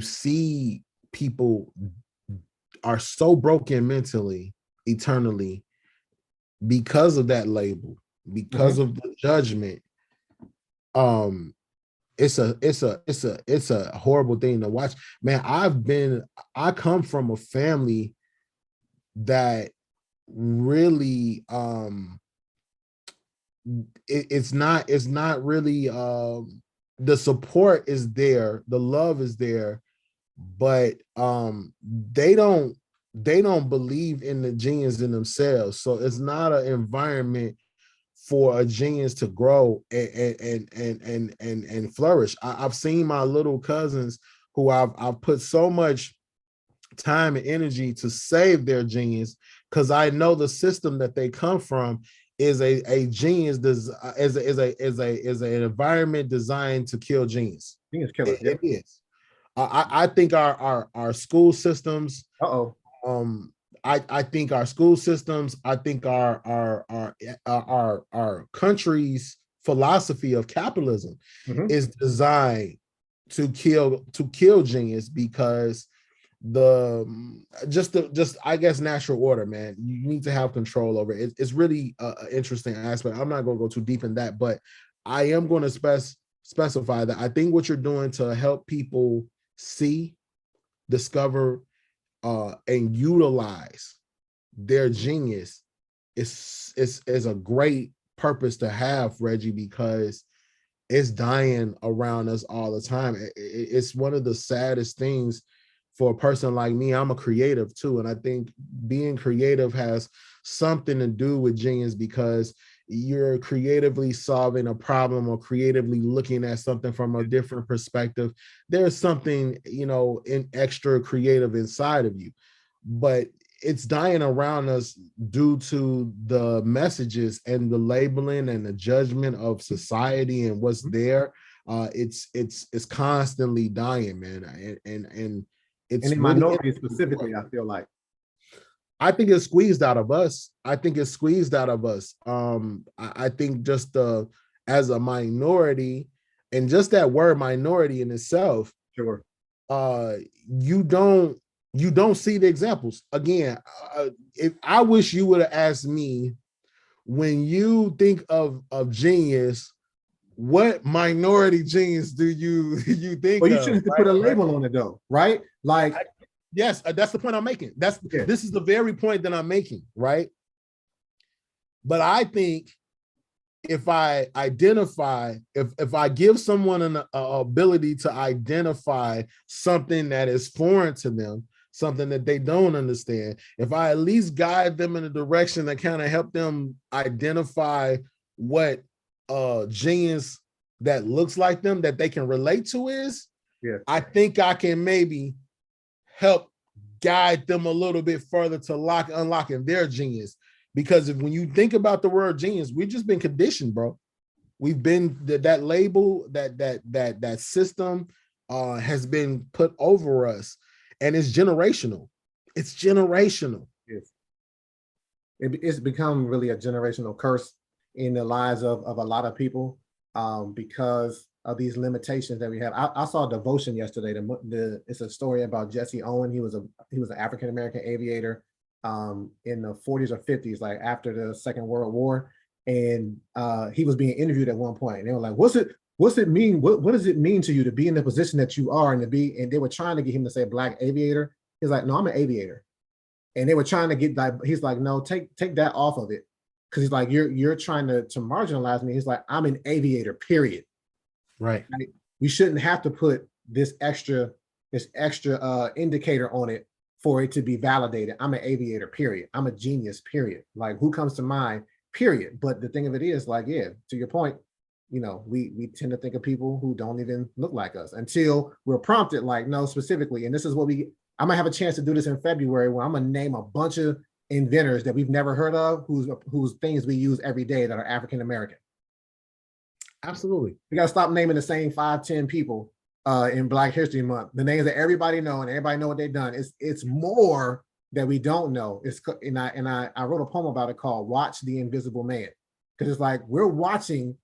see people are so broken mentally, eternally, because of that label, because of the judgment. It's a horrible thing to watch, man. I come from a family that really it's not really the support is there, the love is there, but they don't believe in the genius in themselves. So it's not an environment for a genius to grow and flourish. I've seen my little cousins who I've put so much time and energy to save their genius, because I know the system that they come from is a genius is an environment designed to kill genius. Genius killer. It is. I think our school systems. I think our school systems. I think our country's philosophy of capitalism is designed to kill genius, because I guess natural order, man. You need to have control over it. It's really an interesting aspect. I'm not going to go too deep in that, but I am going to specify that I think what you're doing to help people see, discover, and utilize their genius is a great purpose to have, Reggie, because it's dying around us all the time. It's one of the saddest things for a person like me. I'm a creative too, and I think being creative has something to do with genius, because you're creatively solving a problem or creatively looking at something from a different perspective. There's something, in extra creative inside of you, but it's dying around us due to the messages and the labeling and the judgment of society and what's there. It's constantly dying, man, and it's in really minorities specifically, I feel like. I think it's squeezed out of us. I think just as a minority, and just that word minority in itself, Sure. You don't see the examples. Again, if I wish you would have asked me, when you think of genius, what minority genius do you think? Well, you of, shouldn't have right? put a label on it though, right? Like, yes, that's the point I'm making. This is the very point that I'm making, right? But I think if I identify, if I give someone an ability to identify something that is foreign to them, something that they don't understand, if I at least guide them in a direction that kind of help them identify what genius that looks like them, that they can relate to is, I think I can maybe help guide them a little bit further to unlocking their genius. Because when you think about the word genius, we've just been conditioned, bro. We've been that label, that system has been put over us, and it's generational. It's generational. It's become really a generational curse in the lives of a lot of people, because of these limitations that we have. I saw Devotion yesterday. It's a story about Jesse Owen. He was an African American aviator in the 40s or 50s, like after the Second World War, and he was being interviewed at one point, and they were like, "What's it mean? What does it mean to you to be in the position that you are and to be?" And they were trying to get him to say Black aviator. He's like, "No, I'm an aviator." And they were trying to get that. He's like, "No, take that off of it," because he's like, "You're trying to marginalize me." He's like, "I'm an aviator, period." Right. We shouldn't have to put this extra indicator on it for it to be validated. I'm an aviator, period. I'm a genius, period. Like, who comes to mind, period. But the thing of it is, like, to your point, we tend to think of people who don't even look like us until we're prompted, like, no, specifically. And this is what I'm gonna have a chance to do this in February, where I'm gonna name a bunch of inventors that we've never heard of, whose things we use every day that are African American. Absolutely. We got to stop naming the same 5, 10 people in Black History Month. The names that everybody know and everybody know what they've done. It's more that we don't know. I wrote a poem about it called "Watch the Invisible Man," because it's like we're watching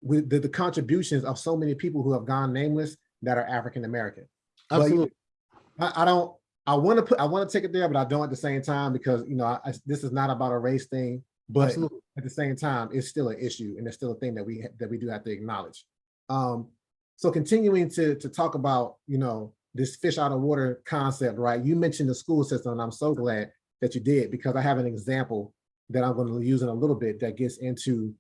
with the contributions of so many people who have gone nameless that are African American. But Absolutely. I don't. I want to take it there, but I don't at the same time because this is not about a race thing. But Absolutely. at the same time, it's still an issue, and it's still a thing that we do have to acknowledge. So continuing to talk about this fish out of water concept, right? You mentioned the school system, and I'm so glad that you did because I have an example that I'm going to use in a little bit that gets into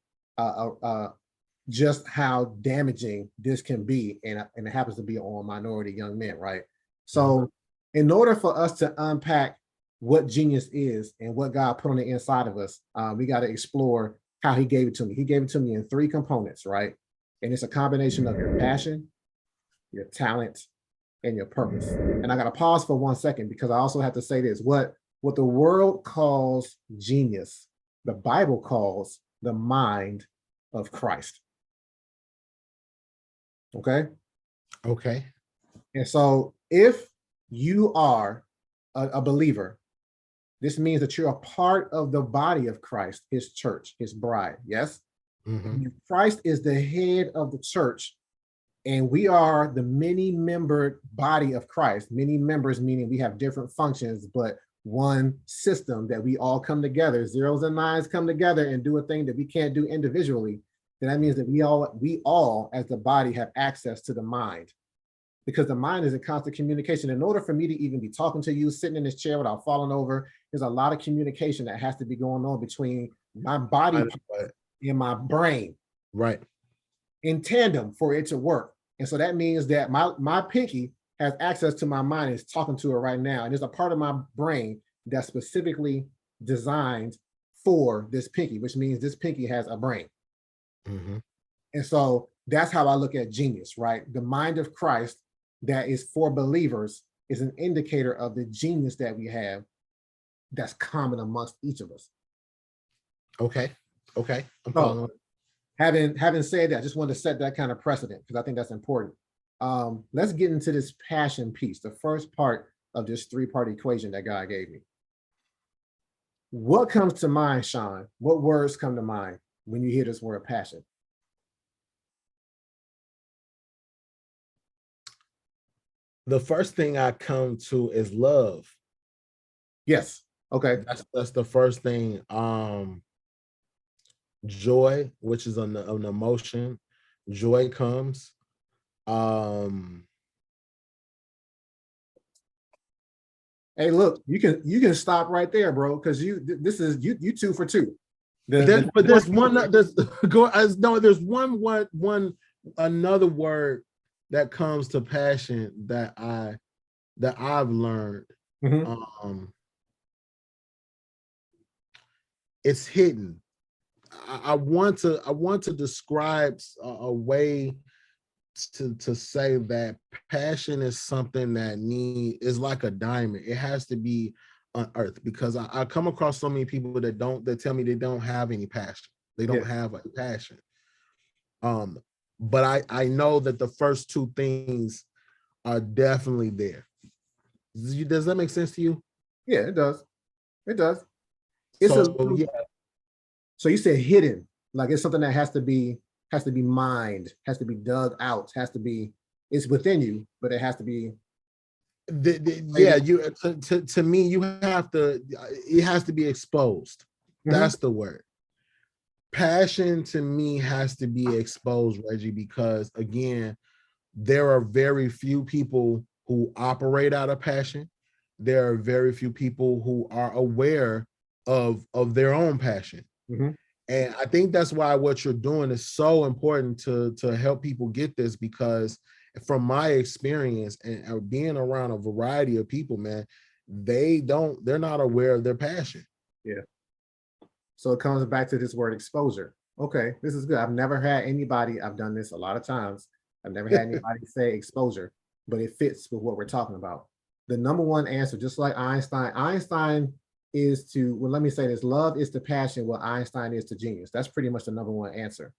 just how damaging this can be, and it happens to be on minority young men, right? So, in order for us to unpack what genius is and what God put on the inside of us, we got to explore how He gave it to me. He gave it to me in 3 components, right? And it's a combination of your passion, your talent, and your purpose. And I got to pause for 1 second because I also have to say this: what the world calls genius, the Bible calls the mind of Christ. Okay. Okay. And so if you are a believer, this means that you're a part of the body of Christ, his church, his bride. Yes. Mm-hmm. Christ is the head of the church, and we are the many-membered body of Christ. Many members, meaning we have different functions, but one system that we all come together, zeros and nines come together and do a thing that we can't do individually. Then that means that we all as the body have access to the mind, because the mind is in constant communication. In order for me to even be talking to you, sitting in this chair without falling over, there's a lot of communication that has to be going on between my body and my brain, Right. in tandem for it to work. And so that means that my pinky has access to my mind, is talking to it right now. And there's a part of my brain that's specifically designed for this pinky, which means this pinky has a brain. Mm-hmm. And so that's how I look at genius, right? The mind of Christ that is for believers is an indicator of the genius that we have that's common amongst each of us. Okay. I'm So following. having said that, I just wanted to set that kind of precedent because I think that's important. Let's get into this passion piece, the first part of this 3-part equation that God gave me. What comes to mind, Sean? What words come to mind when you hear this word passion? The first thing I come to is love. Yes. Okay. That's the first thing. Joy, which is an emotion. Joy comes. Hey, look, you can stop right there, bro, because this is you 2 for 2. There's one. There's another word that comes to passion that I've learned. Mhm. It's hidden. I want to describe a way to say that passion is something that is like a diamond. It has to be unearthed, because I come across so many people that tell me they don't have any passion. They don't have a passion. But I know that the first 2 things are definitely there. Does that make sense to you? Yeah, it does. It does. It's yeah. So you said hidden, like it's something that has to be mined, has to be dug out, it's within you, but it has to be. You to me, it has to be exposed. That's the word. Passion to me has to be exposed, Reggie, because again, there are very few people who operate out of passion. There are very few people who are aware of their own passion. And I think that's why what you're doing is so important to help people get this, because from my experience and being around a variety of people, man, they're not aware of their passion. Yeah. So it comes back to this word exposure. Okay, this is good. I've never had anybody, I've done this a lot of times. I've never had anybody say exposure, but it fits with what we're talking about. The number one answer, just like Einstein let me say this: love is to passion what Einstein is to genius. That's pretty much the number one answer.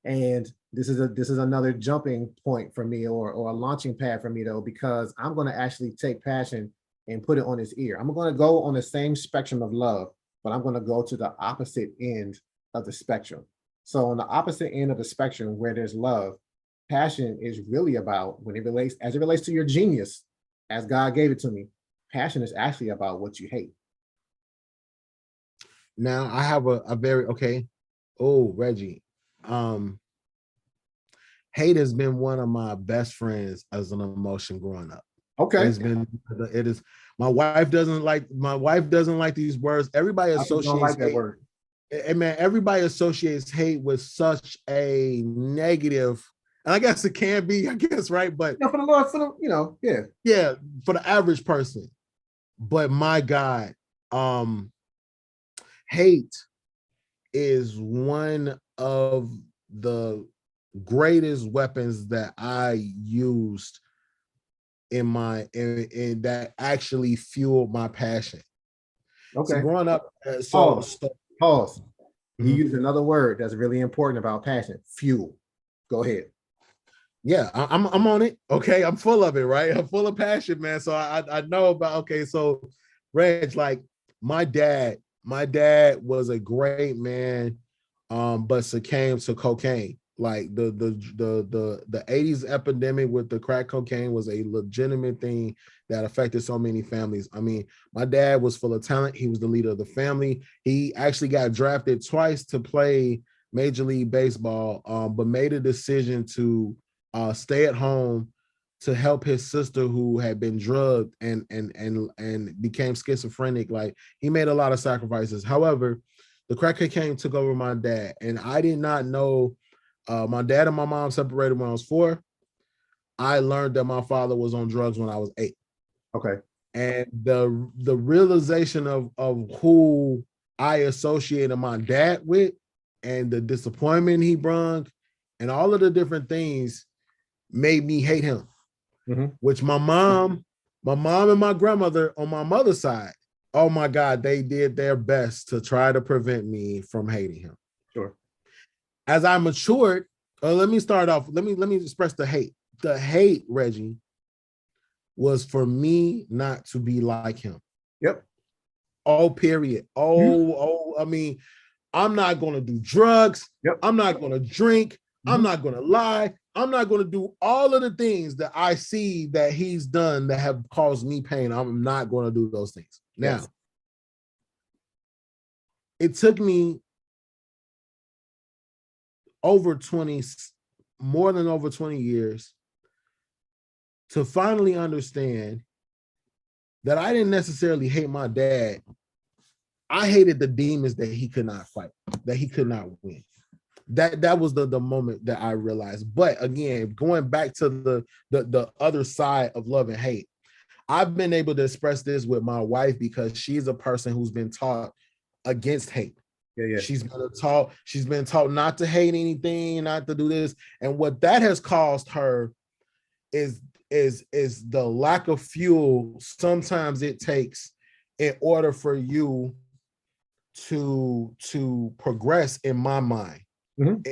And this is another jumping point for me, or a launching pad for me though, because I'm going to actually take passion and put it on his ear. I'm going to go on the same spectrum of love, but I'm going to go to the opposite end of the spectrum. So on the opposite end of the spectrum where there's love, passion is really about, when it relates, as it relates to your genius, as God gave it to me, passion is actually about what you hate. Now I have a very okay. Oh, Reggie. Um, hate has been one of my best friends as an emotion growing up. Okay. It's been it is my wife doesn't like these words. Everybody I just don't associates like that hate. word. And man, everybody associates hate with such a negative, and I guess it can be, I guess, right? But Yeah, for the Lord, for the, you know, yeah. yeah, for the average person. But my God, hate is one of the greatest weapons that I used in that actually fueled my passion. So Okay. growing up, Pause. Pause. You mhm. used another word that's really important about passion, fuel. Go ahead. Yeah, I'm on it. Okay, I'm full of it, right? I'm full of passion, man. So I know about, okay, so Reg, like my dad was a great man, but succumbed to cocaine. Like the 80s epidemic with the crack cocaine was a legitimate thing that affected so many families. I mean, my dad was full of talent. He was the leader of the family. He actually got drafted twice to play Major League Baseball, but made a decision to stay at home to help his sister who had been drugged and became schizophrenic. Like, he made a lot of sacrifices. However, the crack cocaine took over my dad, and I did not know. My dad and my mom separated when I was 4. I learned that my father was on drugs when I was 8. Okay. And the realization of who I associated my dad with, and the disappointment he brought, and all of the different things made me hate him. Mm-hmm. Which my mom and my grandmother on my mother's side, oh my God, they did their best to try to prevent me from hating him. Sure. As I matured, let me start off. Let me express the hate. The hate, Reggie, was for me not to be like him. Yep. Oh, period. Mhm. I mean, I'm not going to do drugs. Yep. I'm not going to drink. I'm Mhm. not going to lie. I'm not going to do all of the things that I see that he's done that have caused me pain. I'm not going to do those things. Now, Yes. it took me over 20, more than over 20 years to finally understand that I didn't necessarily hate my dad. I hated the demons that he could not fight, that he could not win. That was the moment that I realized. But again, going back to the other side of love and hate, I've been able to express this with my wife because she's a person who's been taught against hate. Yeah. Yeah. She's been taught not to hate anything, not to do this. And what that has caused her is the lack of fuel sometimes it takes in order for you to progress. In my mind, Mhm.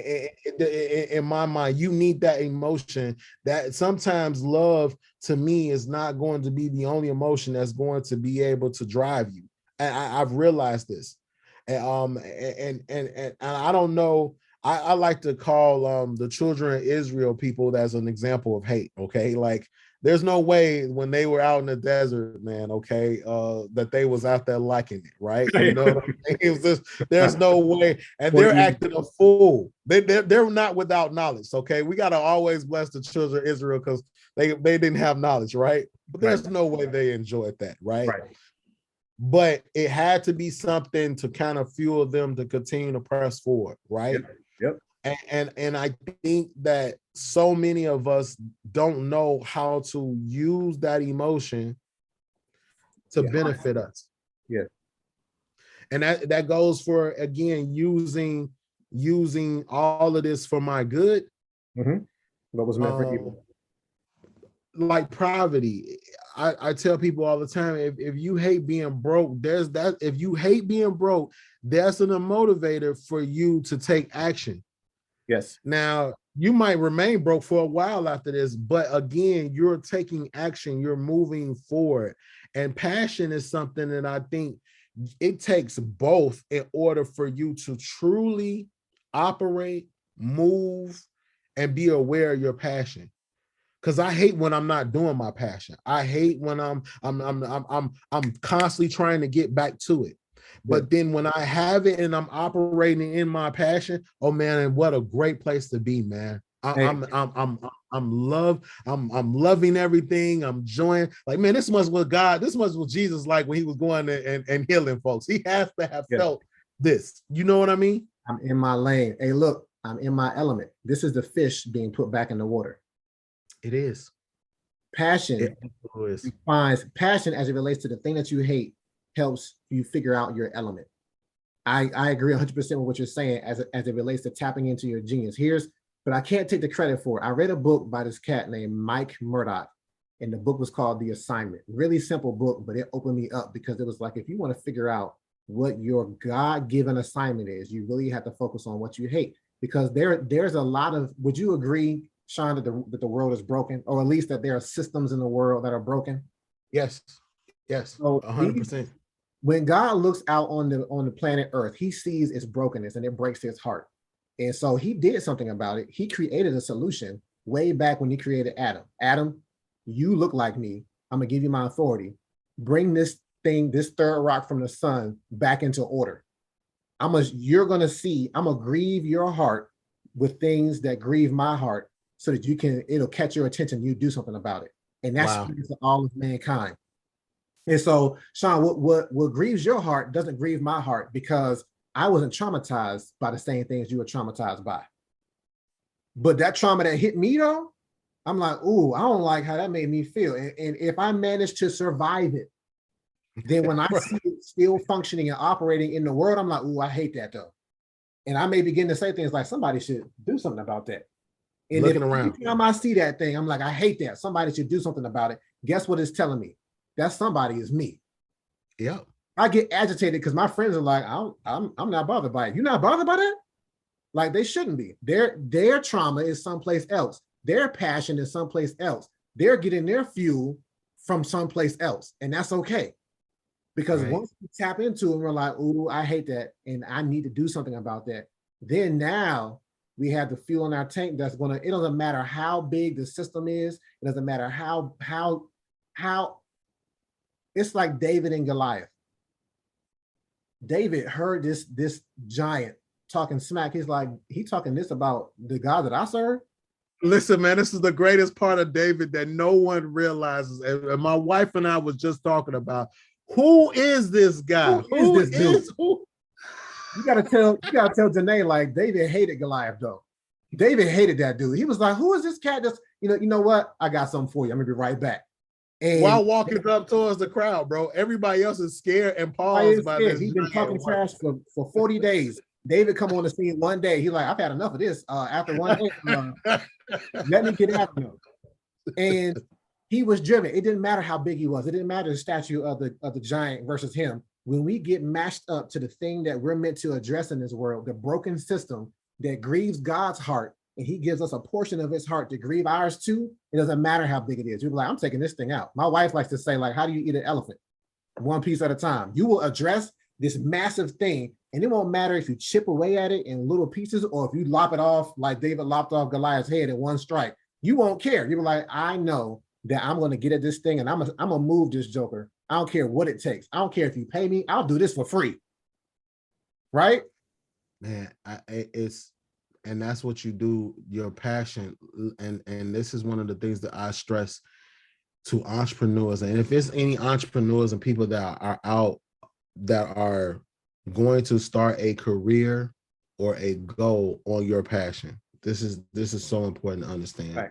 in my mind, you need that emotion. That sometimes love to me is not going to be the only emotion that's going to be able to drive you. And I've realized this. And I don't know. I like to call the children of Israel people as an example of hate. Okay, like, there's no way when they were out in the desert, man, okay, that they was out there liking it, right? You know what I'm saying? It was just, there's no way. And they're 40 years. acting a fool. They're not without knowledge, okay? We got to always bless the children of Israel because they didn't have knowledge, right? But Right. there's no way they enjoyed that, right? Right. But it had to be something to kind of fuel them to continue to press forward, right? Yep. Yep. And I think that so many of us don't know how to use that emotion to Yeah. benefit us. Yeah. And that goes for, again, using all of this for my good. Mm-hmm. What was meant for Um, you? like poverty. I tell people all the time, if you hate being broke, if you hate being broke, that's a motivator for you to take action. Yes. Now, you might remain broke for a while after this, but again, you're taking action, you're moving forward. And passion is something that I think it takes both in order for you to truly operate, move, and be aware of your passion. Because I hate when I'm not doing my passion. I hate when I'm constantly trying to get back to it. Yeah. But then when I have it and I'm operating in my passion, oh man, and what a great place to be, man. Hey, I'm loving everything. I'm enjoying. Like, man, this must what God, this must what Jesus like when he was going and healing folks. He has to have yeah, felt this. You know what I mean? I'm in my lane. Hey, look, I'm in my element. This is the fish being put back in the water. It is. Passion It is. defines passion as it relates to the thing that you hate, helps you figure out your element. I agree 100% with what you're saying as it relates to tapping into your genius. But I can't take the credit for it. I read a book by this cat named Mike Murdoch, and the book was called The Assignment. Really simple book, but it opened me up because it was like, if you want to figure out what your God-given assignment is, you really have to focus on what you hate. Because there's a lot of, would you agree, Sean, that the world is broken, or at least that there are systems in the world that are broken? Yes. Yes. So 100%. when God looks out on the planet Earth, he sees its brokenness and it breaks his heart. And so he did something about it. He created a solution way back when he created Adam. Adam, you look like me. I'm gonna give you my authority. Bring this thing, this third rock from the sun, back into order. You're gonna see, I'm gonna grieve your heart with things that grieve my heart so that it'll catch your attention, you do something about it. And that's Wow. for all of mankind. And so, Sean, what grieves your heart doesn't grieve my heart, because I wasn't traumatized by the same things you were traumatized by. But that trauma that hit me though, I'm like, ooh, I don't like how that made me feel. And if I manage to survive it, then when I see it still functioning and operating in the world, I'm like, ooh, I hate that though. And I may begin to say things like, somebody should do something about that. And Looking if every around. time I see that thing, I'm like, I hate that. Somebody should do something about it. Guess what it's telling me? That somebody is me. Yeah. I get agitated because my friends are like, I'm not bothered by it. You're not bothered by that? Like, they shouldn't be. Their trauma is someplace else. Their passion is someplace else. They're getting their fuel from someplace else. And that's okay. Because Right. once we tap into it, we're like, ooh, I hate that. And I need to do something about that. Then now we have the fuel in our tank that's gonna, it doesn't matter how big the system is, it doesn't matter how it's like David and Goliath. David heard this giant talking smack. He's like, he talking this about the God that I serve. Listen, man, this is the greatest part of David that no one realizes. And my wife and I was just talking about, who is this guy? Who is this dude? Who? You gotta tell Janae, like, David hated Goliath though. David hated that dude. He was like, who is this cat that's, you know what? I got something for you. I'm gonna be right back. And While walking up towards the crowd, bro, everybody else is scared and paused by this. he's been talking trash for 40 days. David come on the scene one day. He's like, I've had enough of this. After one day, let me get after him. And he was driven. It didn't matter how big he was. It didn't matter the statue of the giant versus him. When we get matched up to the thing that we're meant to address in this world, the broken system that grieves God's heart, and he gives us a portion of his heart to grieve ours too, it doesn't matter how big it is. You're like, I'm taking this thing out. My wife likes to say, like, how do you eat an elephant? One piece at a time. You will address this massive thing, and it won't matter if you chip away at it in little pieces or if you lop it off like David lopped off Goliath's head in one strike. You won't care. You're like, I know that I'm going to get at this thing, and I'm gonna move this joker. I don't care what it takes. I don't care if you pay me. I'll do this for free. Right? Man, and that's what you do, your passion. And this is one of the things that I stress to entrepreneurs. And if it's any entrepreneurs and people that are out that are going to start a career or a goal on your passion, this is so important to understand. Right.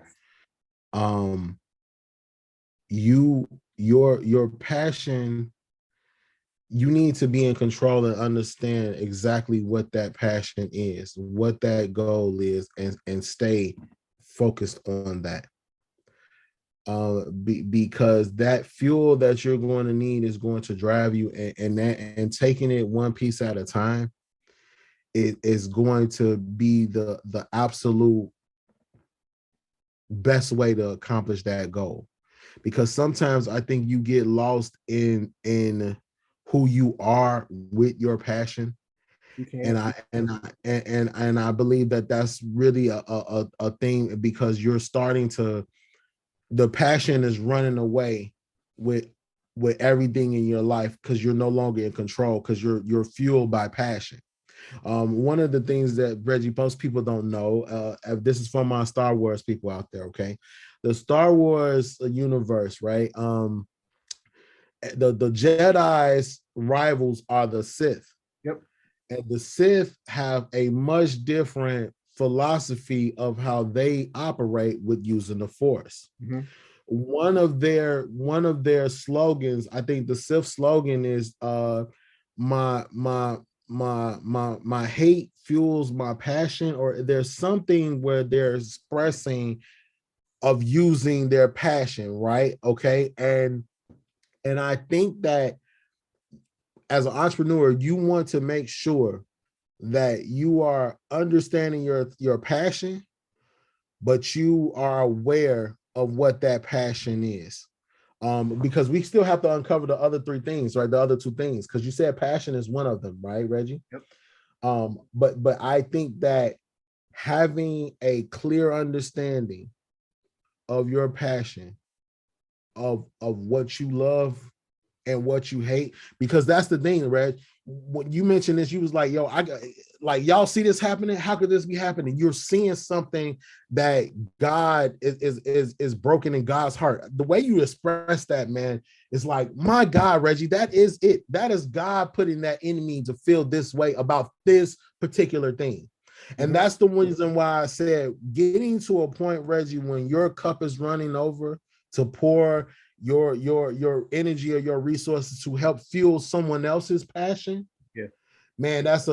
Your passion, you need to be in control and understand exactly what that passion is, what that goal is, and stay focused on that. Because that fuel that you're going to need is going to drive you, and taking it one piece at a time is going to be the absolute best way to accomplish that goal. Because sometimes I think you get lost in who you are with your passion. You And can. I believe that that's really a thing, because you're starting to, the passion is running away with everything in your life, because you're no longer in control, because you're fueled by passion. One of the things that, Reggie, most people don't know, this is from my Star Wars people out there, okay? The Star Wars universe, right? The Jedi's rivals are the Sith. Yep. And the Sith have a much different philosophy of how they operate with using the Force. Mm-hmm. One of their slogans, I think the Sith slogan is my hate fuels my passion, or there's something where they're expressing of using their passion, right? Okay. And I think that as an entrepreneur, you want to make sure that you are understanding your passion, but you are aware of what that passion is. Because we still have to uncover the other three things, right? The other two things, because you said passion is one of them, right, Reggie? Yep. But I think that having a clear understanding of your passion, of what you love and what you hate, because that's the thing, Reg. When you mentioned this, you was like, yo, I got, like, y'all see this happening? How could this be happening? You're seeing something that God is broken in God's heart. The way you express that, man, is like, my God, Reggie, that is it. That is God putting that in me to feel this way about this particular thing. And that's the reason why I said, getting to a point, Reggie, when your cup is running over, to pour your energy or your resources to help fuel someone else's passion. Yeah, man, that's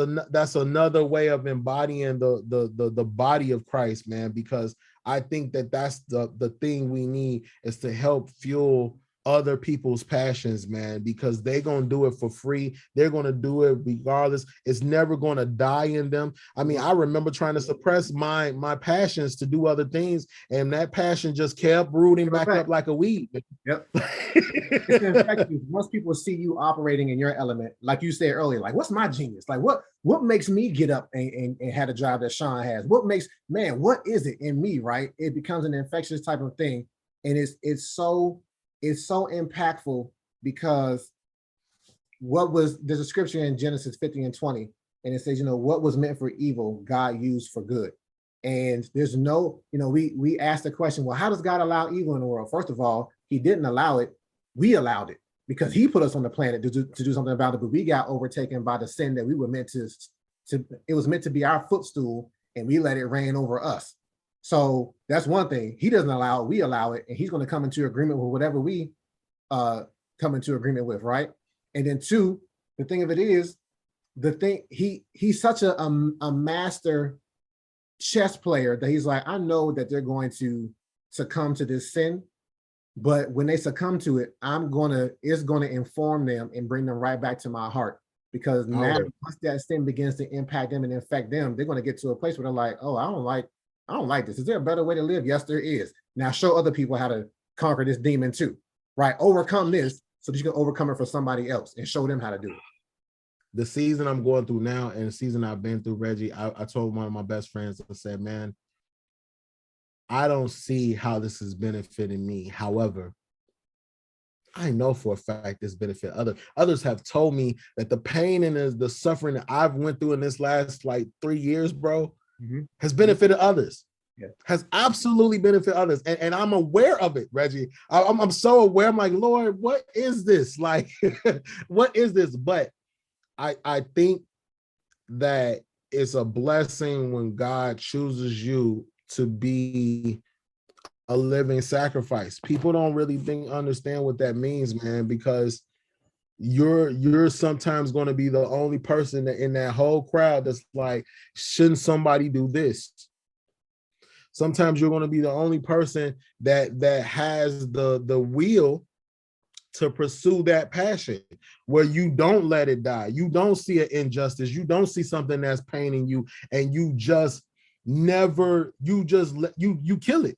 another way of embodying the body of Christ, man, because I think that that's the thing we need, is to help fuel other people's passions, man, because they're going to do it for free. They're going to do it regardless. It's never going to die in them. I mean, I remember trying to suppress my passions to do other things, and that passion just kept rooting back up like a weed. Yep. It's infectious. Once people see you operating in your element, like you said earlier, like, what's my genius? Like, what makes me get up and have a job that Sean has? What makes, man, what is it in me, right? It becomes an infectious type of thing. And it's so impactful, because there's a scripture in Genesis 50:20, and it says, what was meant for evil, God used for good. And there's no, we asked the question, well, how does God allow evil in the world? First of all, he didn't allow it. We allowed it, because he put us on the planet to do something about it. But we got overtaken by the sin that we were meant to it was meant to be our footstool, and we let it reign over us. So that's one thing. He doesn't allow it, we allow it, and he's going to come into agreement with whatever we come into agreement with, right? And then two, the thing of it is, he's such a master chess player that he's like, I know that they're going to succumb to this sin, but when they succumb to it, it's gonna inform them and bring them right back to my heart. Because now, once that sin begins to impact them and infect them, they're gonna get to a place where they're like, oh, I don't like this. Is there a better way to live? Yes, there is. Now show other people how to conquer this demon too, right? Overcome this so that you can overcome it for somebody else and show them how to do it. The season I'm going through now, and the season I've been through, Reggie, I told one of my best friends, I said, man, I don't see how this is benefiting me. However, I know for a fact this benefit others have told me that the pain and the suffering that I've went through in this last like 3 years, bro, has benefited others. Yeah. Has absolutely benefited others. And I'm aware of it, Reggie. I'm so aware. I'm like, Lord, what is this? Like, what is this? But I think that it's a blessing when God chooses you to be a living sacrifice. People don't really understand what that means, man, because you're sometimes going to be the only person in that whole crowd that's like, shouldn't somebody do this? Sometimes you're going to be the only person that has the will to pursue that passion where you don't let it die. You don't see an injustice. You don't see something that's paining you, and you just never, you just let you kill it.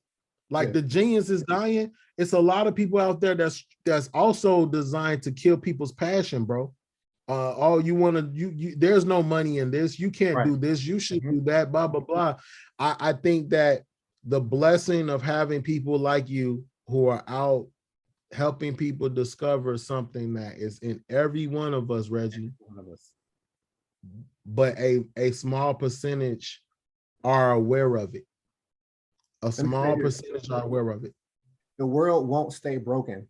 Like the genius is dying. It's a lot of people out there that's also designed to kill people's passion, bro. Oh, you want to, you there's no money in this. You can't do this. You should do that, blah, blah, blah. I think that the blessing of having people like you who are out helping people discover something that is in every one of us, Reggie, but a small percentage are aware of it. A small percentage are aware of it. The world won't stay broken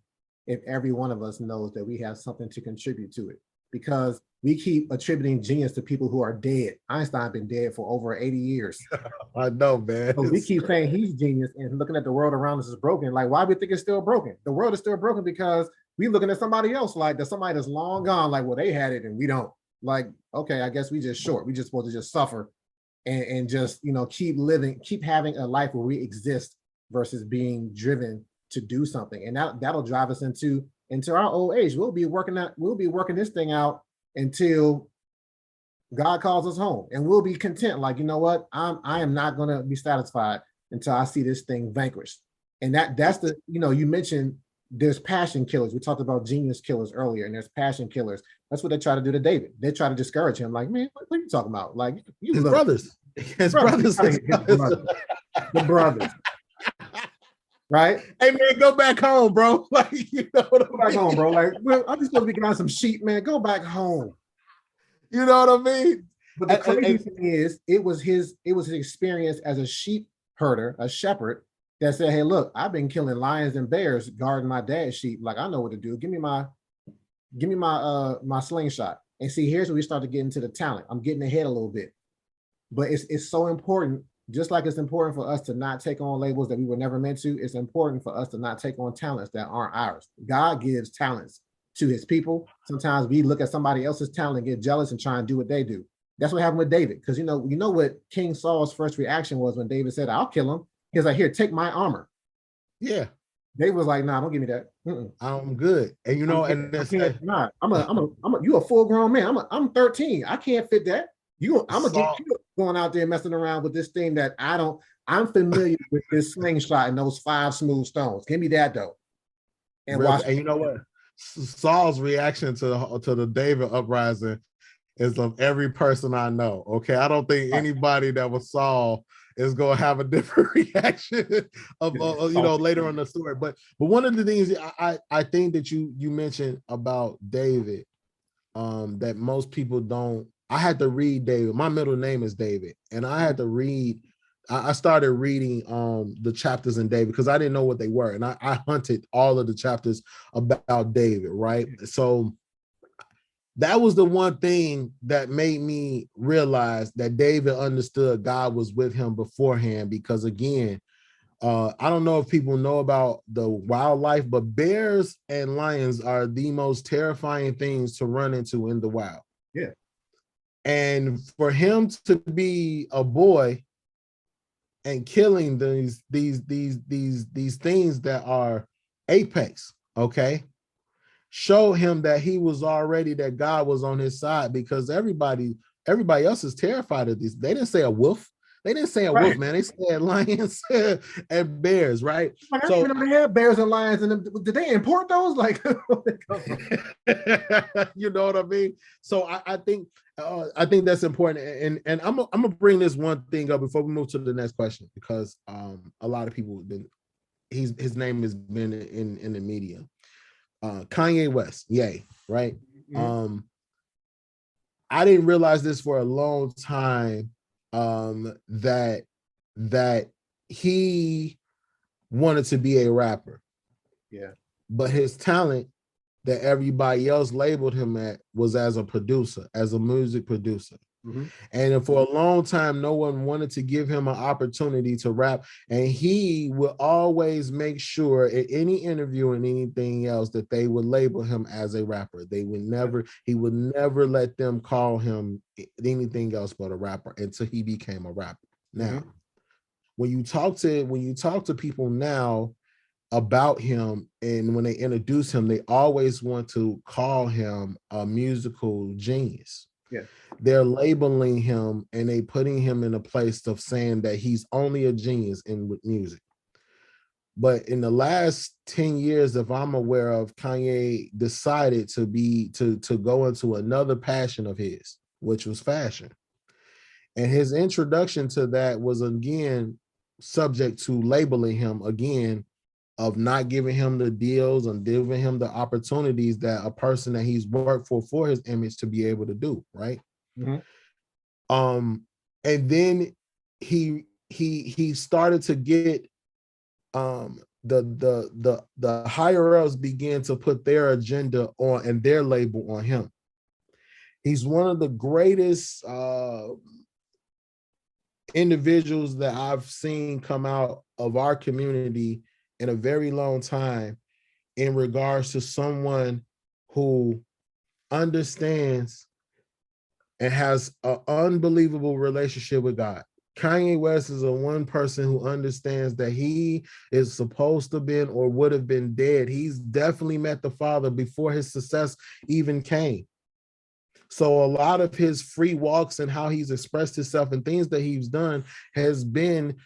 if every one of us knows that we have something to contribute to it, because we keep attributing genius to people who are dead. Einstein been dead for over 80 years. I know, man. So we keep saying he's genius and looking at the world around us is broken. Like, why we think it's still broken? The world is still broken because we looking at somebody else like that, somebody that's long gone, like, well, they had it and we don't. Like, okay, I guess we just short. We just supposed to just suffer and just, you know, keep living, keep having a life where we exist versus being driven to do something. And that'll drive us into our old age. We'll be working this thing out until God calls us home, and we'll be content. Like, you know what? I am not going to be satisfied until I see this thing vanquished. And that's the, you know, you mentioned there's passion killers. We talked about genius killers earlier, and there's passion killers. That's what they try to do to David. They try to discourage him. Like, man, what are you talking about? Like, his brothers. His brothers. The brothers. Right? Hey, man, go back home, bro. Like, you know what I mean? Go back home, bro. Like, well, I'm just supposed to be getting some sheep, man. Go back home. You know what I mean? But the crazy thing is, it was his experience as a sheep herder, a shepherd, that said, hey, look, I've been killing lions and bears guarding my dad's sheep. Like, I know what to do. Give me my slingshot. And see, here's where we start to get into the talent. I'm getting ahead a little bit. But it's so important, just like it's important for us to not take on labels that we were never meant to, it's important for us to not take on talents that aren't ours. God gives talents to his people. Sometimes we look at somebody else's talent and get jealous and try and do what they do. That's what happened with David. Because you know what King Saul's first reaction was when David said, I'll kill him. He was like, here, take my armor. Yeah. David was like, nah, don't give me that. I'm good. And you know, and that's nah, you a full grown man. I'm 13. I can't fit that. I'm gonna get you going out there messing around with this thing that I'm familiar with this slingshot and those 5 smooth stones. Give me that though. And watch. And you know what? Saul's reaction to the David uprising is of every person I know. Okay, I don't think anybody that was Saul is going to have a different reaction of you know, later on the story. But one of the things I think that you mentioned about David, that most people don't. I had to read David. My middle name is David, and I had to read. I started reading the chapters in David because I didn't know what they were, and I hunted all of the chapters about David. Right, so that was the one thing that made me realize that David understood God was with him beforehand. Because again, I don't know if people know about the wildlife, but bears and lions are the most terrifying things to run into in the wild. Yeah. And for him to be a boy and killing these things that are apex, okay, show him that he was already, that God was on his side, because everybody else is terrified of these. They didn't say a wolf. They didn't say a wolf, man. They said lions and bears, right? Like, I didn't even know they had bears and lions in them. Did they import those? Like, you know what I mean? So I think that's important. And I'm gonna bring this one thing up before we move to the next question, because a lot of people have been, his name has been in the media. Kanye West, yay, right? Mm-hmm. I didn't realize this for a long time, that he wanted to be a rapper. Yeah. But his talent that everybody else labeled him at was as a producer, as a music producer. Mm-hmm. And for a long time, no one wanted to give him an opportunity to rap. And he would always make sure at any interview and anything else that they would label him as a rapper. He would never let them call him anything else but a rapper until he became a rapper. Now, when you talk to people now, about him, and when they introduce him, they always want to call him a musical genius. Yeah. They're labeling him and they putting him in a place of saying that he's only a genius in with music. But in the last 10 years, if I'm aware of, Kanye decided to go into another passion of his, which was fashion. And his introduction to that was again subject to labeling him again, of not giving him the deals and giving him the opportunities that a person that he's worked for his image to be able to do, right? Mhm. And then he started to get the higher ups began to put their agenda on and their label on him. He's one of the greatest individuals that I've seen come out of our community in a very long time, in regards to someone who understands and has an unbelievable relationship with God. Kanye West is a one person who understands that he is supposed to been or would have been dead. He's definitely met the Father before his success even came. So a lot of his free walks and how he's expressed himself and things that he's done has been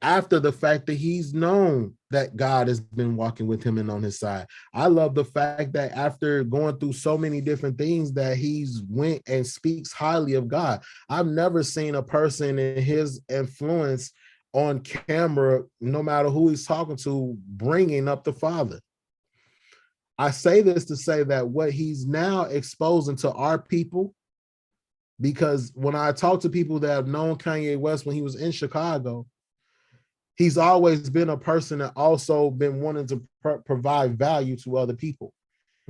after the fact that he's known that God has been walking with him and on his side. I love the fact that after going through so many different things that he's went and speaks highly of God. I've never seen a person in his influence on camera, no matter who he's talking to, bringing up the Father. I say this to say that what he's now exposing to our people, because when I talk to people that have known Kanye West when he was in Chicago, he's always been a person that also been wanting to provide value to other people.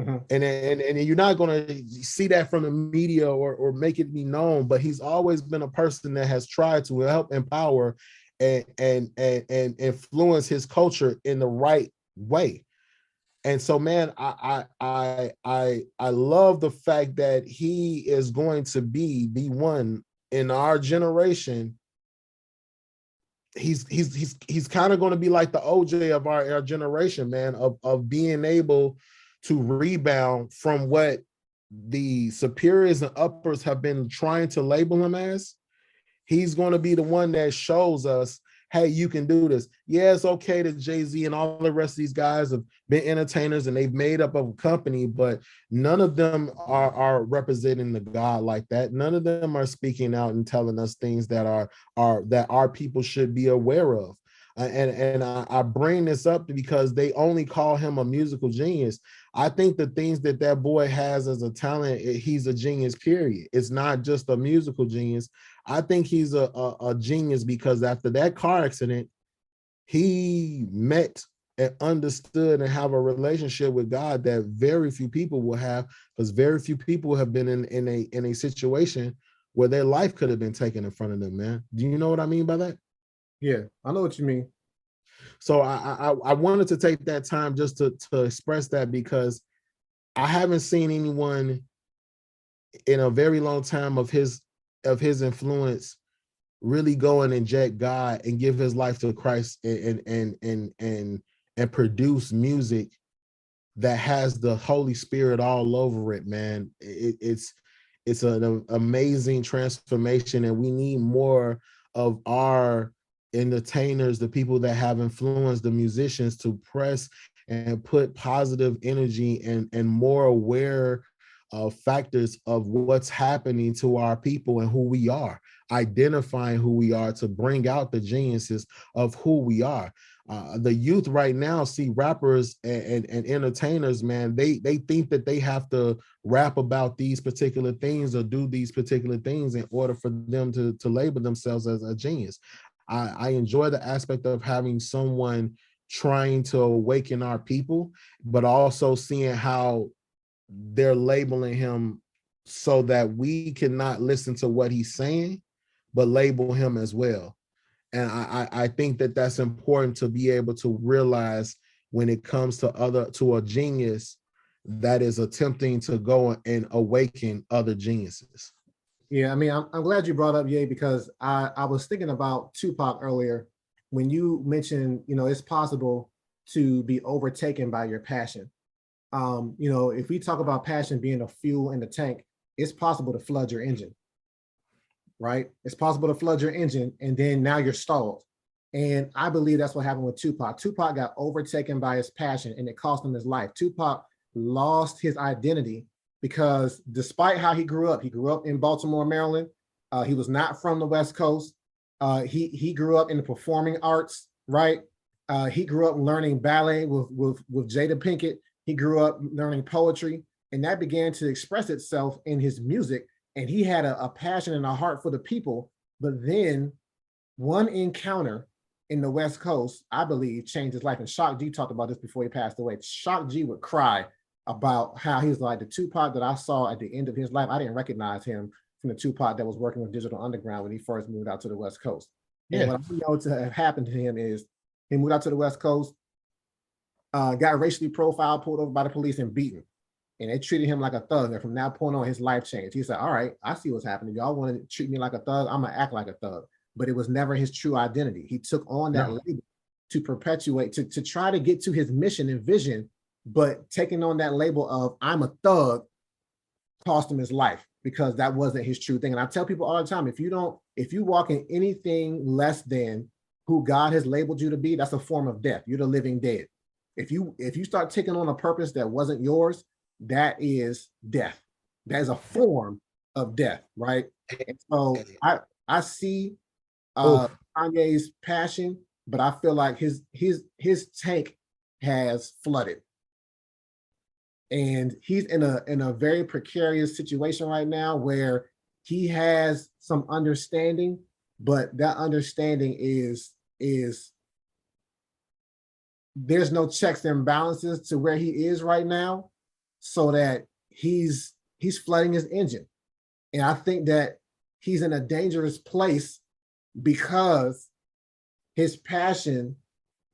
Mm-hmm. And you're not going to see that from the media or make it be known, but he's always been a person that has tried to help empower and influence his culture in the right way. And so, man, I love the fact that he is going to be the one in our generation. He's kind of going to be like the OJ of our generation, man, of being able to rebound from what the superiors and uppers have been trying to label him as. He's going to be the one that shows us, hey, you can do this. Yeah, it's okay that Jay-Z and all the rest of these guys have been entertainers and they've made up a company, but none of them are representing the God like that. None of them are speaking out and telling us things that that our people should be aware of. And I bring this up because they only call him a musical genius. I think the things that boy has as a talent, he's a genius, period. It's not just a musical genius. I think he's a genius because after that car accident, he met and understood and have a relationship with God that very few people will have, because very few people have been in a situation where their life could have been taken in front of them, man. Do you know what I mean by that? Yeah, I know what you mean. So I wanted to take that time just to express that, because I haven't seen anyone in a very long time of his influence really go and inject God and give his life to Christ and produce music that has the Holy Spirit all over it, man. It's an amazing transformation, and we need more of our entertainers, the people that have influenced the musicians, to press and put positive energy and more aware factors of what's happening to our people and who we are, identifying who we are to bring out the geniuses of who we are. The youth right now see rappers and entertainers, man. They think that they have to rap about these particular things or do these particular things in order for them to label themselves as a genius. I enjoy the aspect of having someone trying to awaken our people, but also seeing how they're labeling him so that we cannot listen to what he's saying, but label him as well. And I think that that's important to be able to realize when it comes to a genius that is attempting to go and awaken other geniuses. Yeah, I mean, I'm glad you brought up Ye, because I was thinking about Tupac earlier when you mentioned, it's possible to be overtaken by your passion. If we talk about passion being a fuel in the tank, it's possible to flood your engine, right? It's possible to flood your engine and then now you're stalled. And I believe that's what happened with Tupac. Tupac got overtaken by his passion and it cost him his life. Tupac lost his identity because despite how he grew up in Baltimore, Maryland. He was not from the West Coast. He grew up in the performing arts, right? He grew up learning ballet with Jada Pinkett. He grew up learning poetry, and that began to express itself in his music. And he had a passion and a heart for the people. But then one encounter in the West Coast, I believe, changed his life. And Shock G talked about this before he passed away. Shock G would cry about how he was like, the Tupac that I saw at the end of his life, I didn't recognize him from the Tupac that was working with Digital Underground when he first moved out to the West Coast. And what I know to have happened to him is he moved out to the West Coast, got racially profiled, pulled over by the police and beaten. And they treated him like a thug. And from that point on, his life changed. He said, all right, I see what's happening. Y'all want to treat me like a thug, I'm gonna act like a thug. But it was never his true identity. He took on that label to perpetuate, to try to get to his mission and vision, but taking on that label of I'm a thug cost him his life because that wasn't his true thing. And I tell people all the time, if you walk in anything less than who God has labeled you to be, that's a form of death. You're the living dead. If you start taking on a purpose that wasn't yours, that is death. That is a form of death, right? And so I see Kanye's passion, but I feel like his tank has flooded. And he's in a very precarious situation right now where he has some understanding, but that understanding is there's no checks and balances to where he is right now, so that he's flooding his engine. And I think that he's in a dangerous place because his passion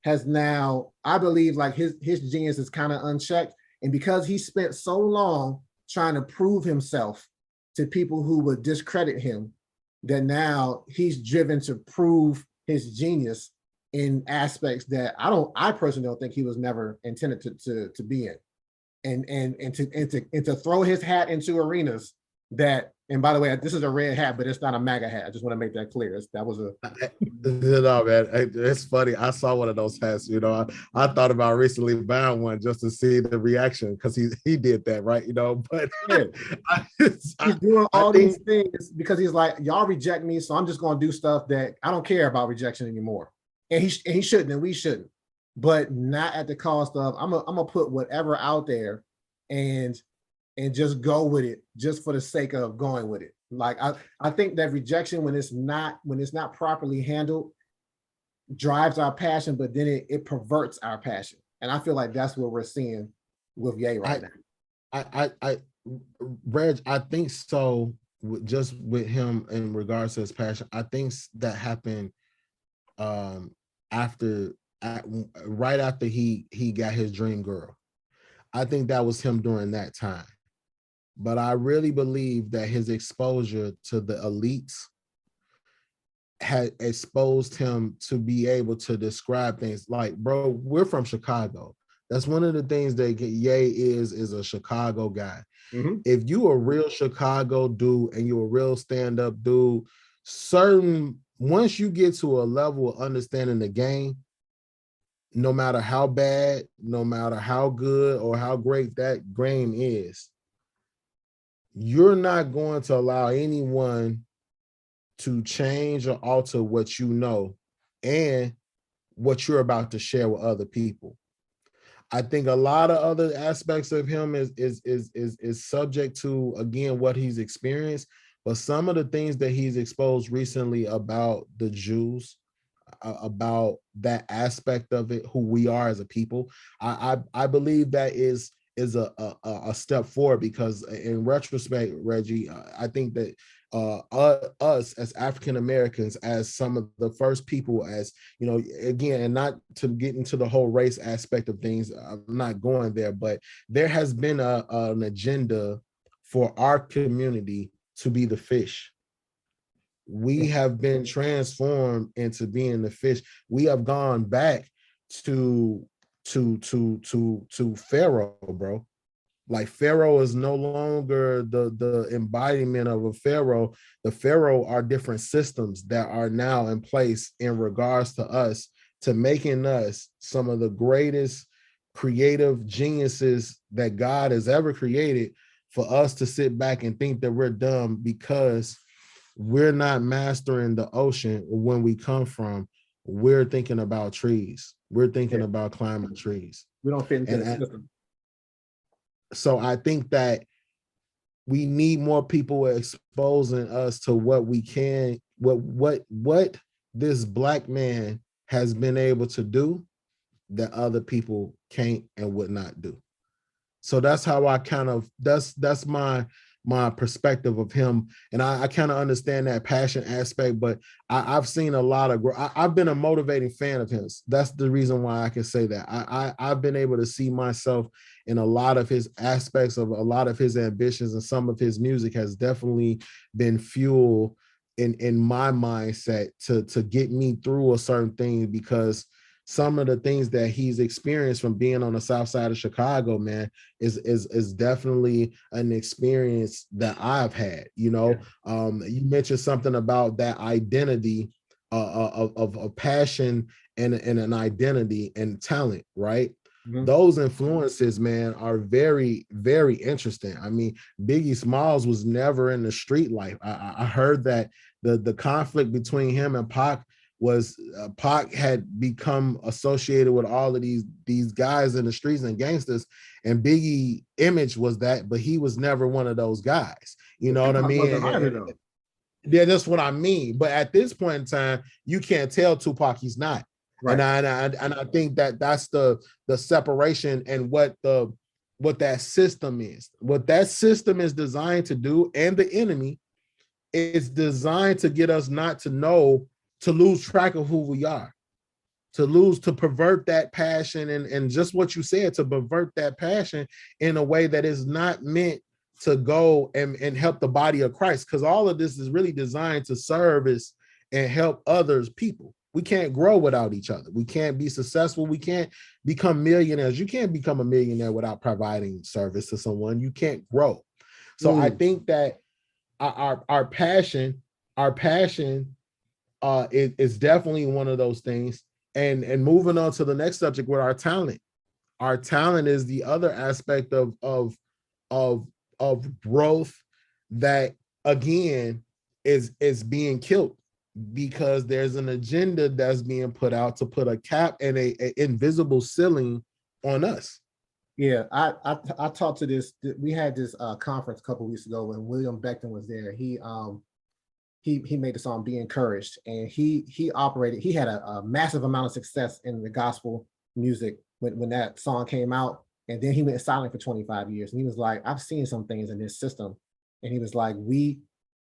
has now, I believe, like his genius is kind of unchecked. And because he spent so long trying to prove himself to people who would discredit him, that now he's driven to prove his genius in aspects that I personally don't think he was never intended to be in. And to throw his hat into arenas that, and by the way, this is a red hat, but it's not a MAGA hat. I just want to make that clear. That was a no, man. It's funny. I saw one of those hats. I thought about recently buying one just to see the reaction because he did that, right? But yeah. He's doing all these things because he's like, y'all reject me, so I'm just going to do stuff that I don't care about rejection anymore. And he shouldn't, and we shouldn't, but not at the cost of I'm gonna put whatever out there and just go with it just for the sake of going with it. Like I think that rejection, when it's not properly handled, drives our passion, but then it perverts our passion. And I feel like that's what we're seeing with Ye right now. Reg, I think so. Just with him in regards to his passion, I think that happened right after he got his dream girl. I think that was him during that time. But I really believe that his exposure to the elites had exposed him to be able to describe things like, bro, we're from Chicago. That's one of the things that Ye is a Chicago guy. Mm-hmm. If you a real Chicago dude and you're a real stand-up dude, once you get to a level of understanding the game, no matter how bad, no matter how good or how great that game is, you're not going to allow anyone to change or alter what you know and what you're about to share with other people. I think a lot of other aspects of him is subject to, again, what he's experienced, but some of the things that he's exposed recently about the Jews, about that aspect of it, who we are as a people, I believe that is a step forward, because in retrospect, Reggie, I think that us as African Americans, as some of the first people, as again, and not to get into the whole race aspect of things, I'm not going there, but there has been an agenda for our community to be the fish. We have been transformed into being the fish. We have gone back to to Pharaoh, bro. Like Pharaoh is no longer the embodiment of a Pharaoh. The Pharaoh are different systems that are now in place in regards to us, to making us some of the greatest creative geniuses that God has ever created, for us to sit back and think that we're dumb because we're not mastering the ocean. When we come from, we're thinking about trees. We're thinking about climbing trees. We don't fit into the And system. so I think that we need more people exposing us to what we can, what this Black man has been able to do that other people can't and would not do. So that's how I kind of, that's my perspective of him. And I kind of understand that passion aspect, but I've seen a lot of I've been a motivating fan of his. That's the reason why I can say that. I've been able to see myself in a lot of his aspects, of a lot of his ambitions, and some of his music has definitely been fuel in my mindset to get me through a certain thing, because some of the things that he's experienced from being on the south side of Chicago, man, is definitely an experience that I've had. You know, you mentioned something about that identity of passion and an identity and talent, right? Mm-hmm. Those influences, man, are very, very interesting. I mean, Biggie Smalls was never in the street life. I heard that the conflict between him and Pac was Pac had become associated with all of these guys in the streets and gangsters, and Biggie image was that, but he was never one of those guys. You know what I mean? Yeah, that's what I mean. But at this point in time, you can't tell Tupac he's not. Right. And I think that that's the separation, and what that system is. What that system is designed to do, and the enemy is designed to get us not to know, to lose track of who we are, to pervert that passion, and just what you said, to pervert that passion in a way that is not meant to go and help the body of Christ. Because all of this is really designed to service and help others people. We can't grow without each other. We can't be successful. We can't become millionaires. You can't become a millionaire without providing service to someone. You can't grow. So I think that our passion is definitely one of those things. And moving on to the next subject with our talent. Our talent is the other aspect of growth that, again, is being killed, because there's an agenda that's being put out to put a cap and a invisible ceiling on us. Yeah, I talked to this. We had this conference a couple of weeks ago when William Beckton was there. He made the song "Be Encouraged," and he operated. He had a massive amount of success in the gospel music when that song came out, and then he went silent for 25 years. And he was like, "I've seen some things in this system," and he was like,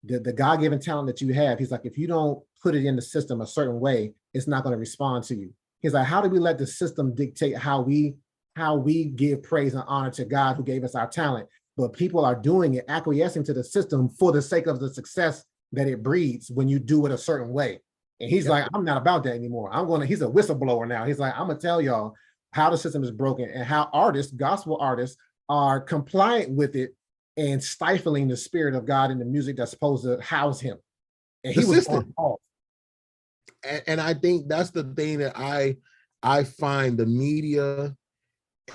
the God-given talent that you have," he's like, "if you don't put it in the system a certain way, it's not going to respond to you." He's like, "How do we let the system dictate how we give praise and honor to God who gave us our talent? But people are doing it, acquiescing to the system for the sake of the success that it breeds when you do it a certain way." And he's like, "I'm not about that anymore. He's a whistleblower now. He's like, "I'm gonna tell y'all how the system is broken and how gospel artists are compliant with it and stifling the spirit of God in the music that's supposed to house him." And he was on off. And I think that's the thing that I find the media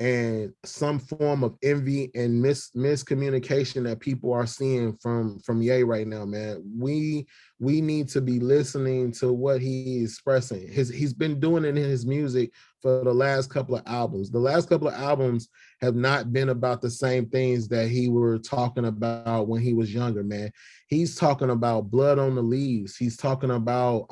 and some form of envy and miscommunication that people are seeing from Ye right now, man. We need to be listening to what he's expressing. He's been doing it in his music for the last couple of albums. The last couple of albums have not been about the same things that he were talking about when he was younger, man. He's talking about blood on the leaves. He's talking about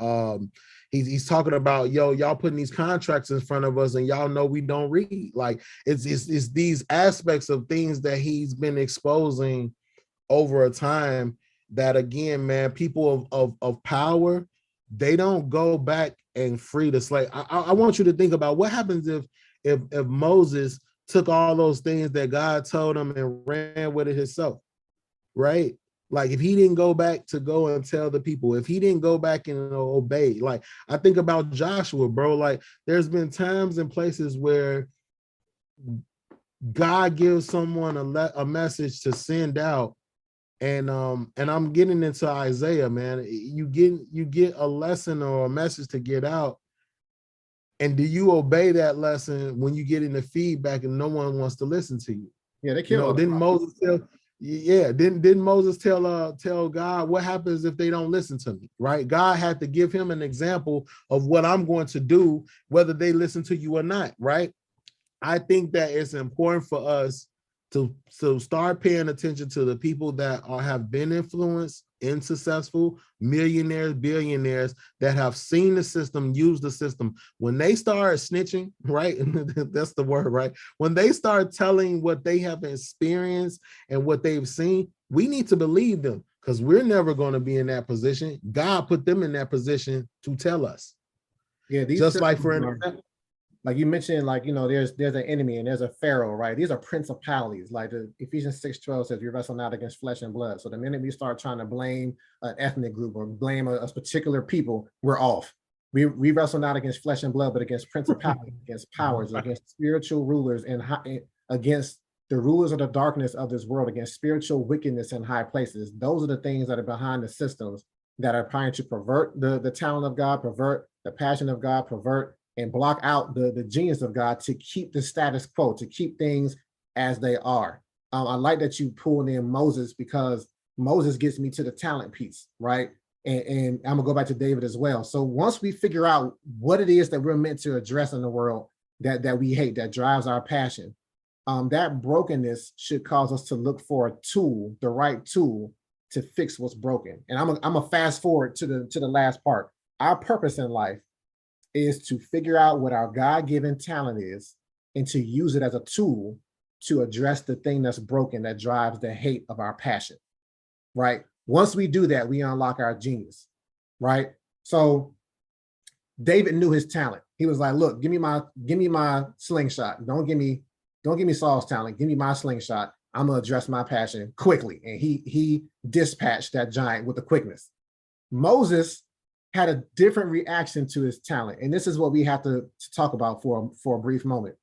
he's talking about, yo, y'all putting these contracts in front of us and y'all know we don't read. Like it's these aspects of things that he's been exposing over a time that, again, man, people of power, they don't go back and free the slave. I want you to think about what happens if Moses took all those things that God told him and ran with it himself, right? Like if he didn't go back to go and tell the people, if he didn't go back and obey, like I think about Joshua, bro. Like there's been times and places where God gives someone a message to send out, and I'm getting into Isaiah, man. You get a lesson or a message to get out, and do you obey that lesson when you get into feedback and no one wants to listen to you? Yeah, they kill. Didn't Moses tell? Yeah, didn't Moses tell God what happens if they don't listen to me? Right? God had to give him an example of what I'm going to do, whether they listen to you or not. Right? I think that it's important for us to start paying attention to the people that have been influenced and successful, millionaires, billionaires that have seen the system, use the system. When they start snitching, right? That's the word, right? When they start telling what they have experienced and what they've seen, we need to believe them, because we're never going to be in that position. God put them in that position to tell us. Yeah, these just like for like you mentioned, like, there's an enemy and there's a pharaoh, right? These are principalities. Like the Ephesians 6:12 says, we wrestle not against flesh and blood. So the minute we start trying to blame an ethnic group or blame a particular people, we're off. We wrestle not against flesh and blood, but against principalities, against powers, against spiritual rulers, and against the rulers of the darkness of this world, against spiritual wickedness in high places. Those are the things that are behind the systems that are trying to pervert the talent of God, pervert the passion of God, pervert and block out the genius of God to keep the status quo, to keep things as they are. I like that you pulled in Moses, because Moses gets me to the talent piece, right? And I'm gonna go back to David as well. So once we figure out what it is that we're meant to address in the world that we hate, that drives our passion, that brokenness should cause us to look for a tool, the right tool to fix what's broken. And I'm gonna fast forward to the last part. Our purpose in life is to figure out what our God-given talent is and to use it as a tool to address the thing that's broken, that drives the hate of our passion, right? Once we do that, we unlock our genius, right? So David knew his talent. He was like, look, give me my slingshot. Don't give me Saul's talent. Give me my slingshot. I'm gonna address my passion quickly. And he dispatched that giant with the quickness. Moses had a different reaction to his talent. And this is what we have to talk about for a brief moment.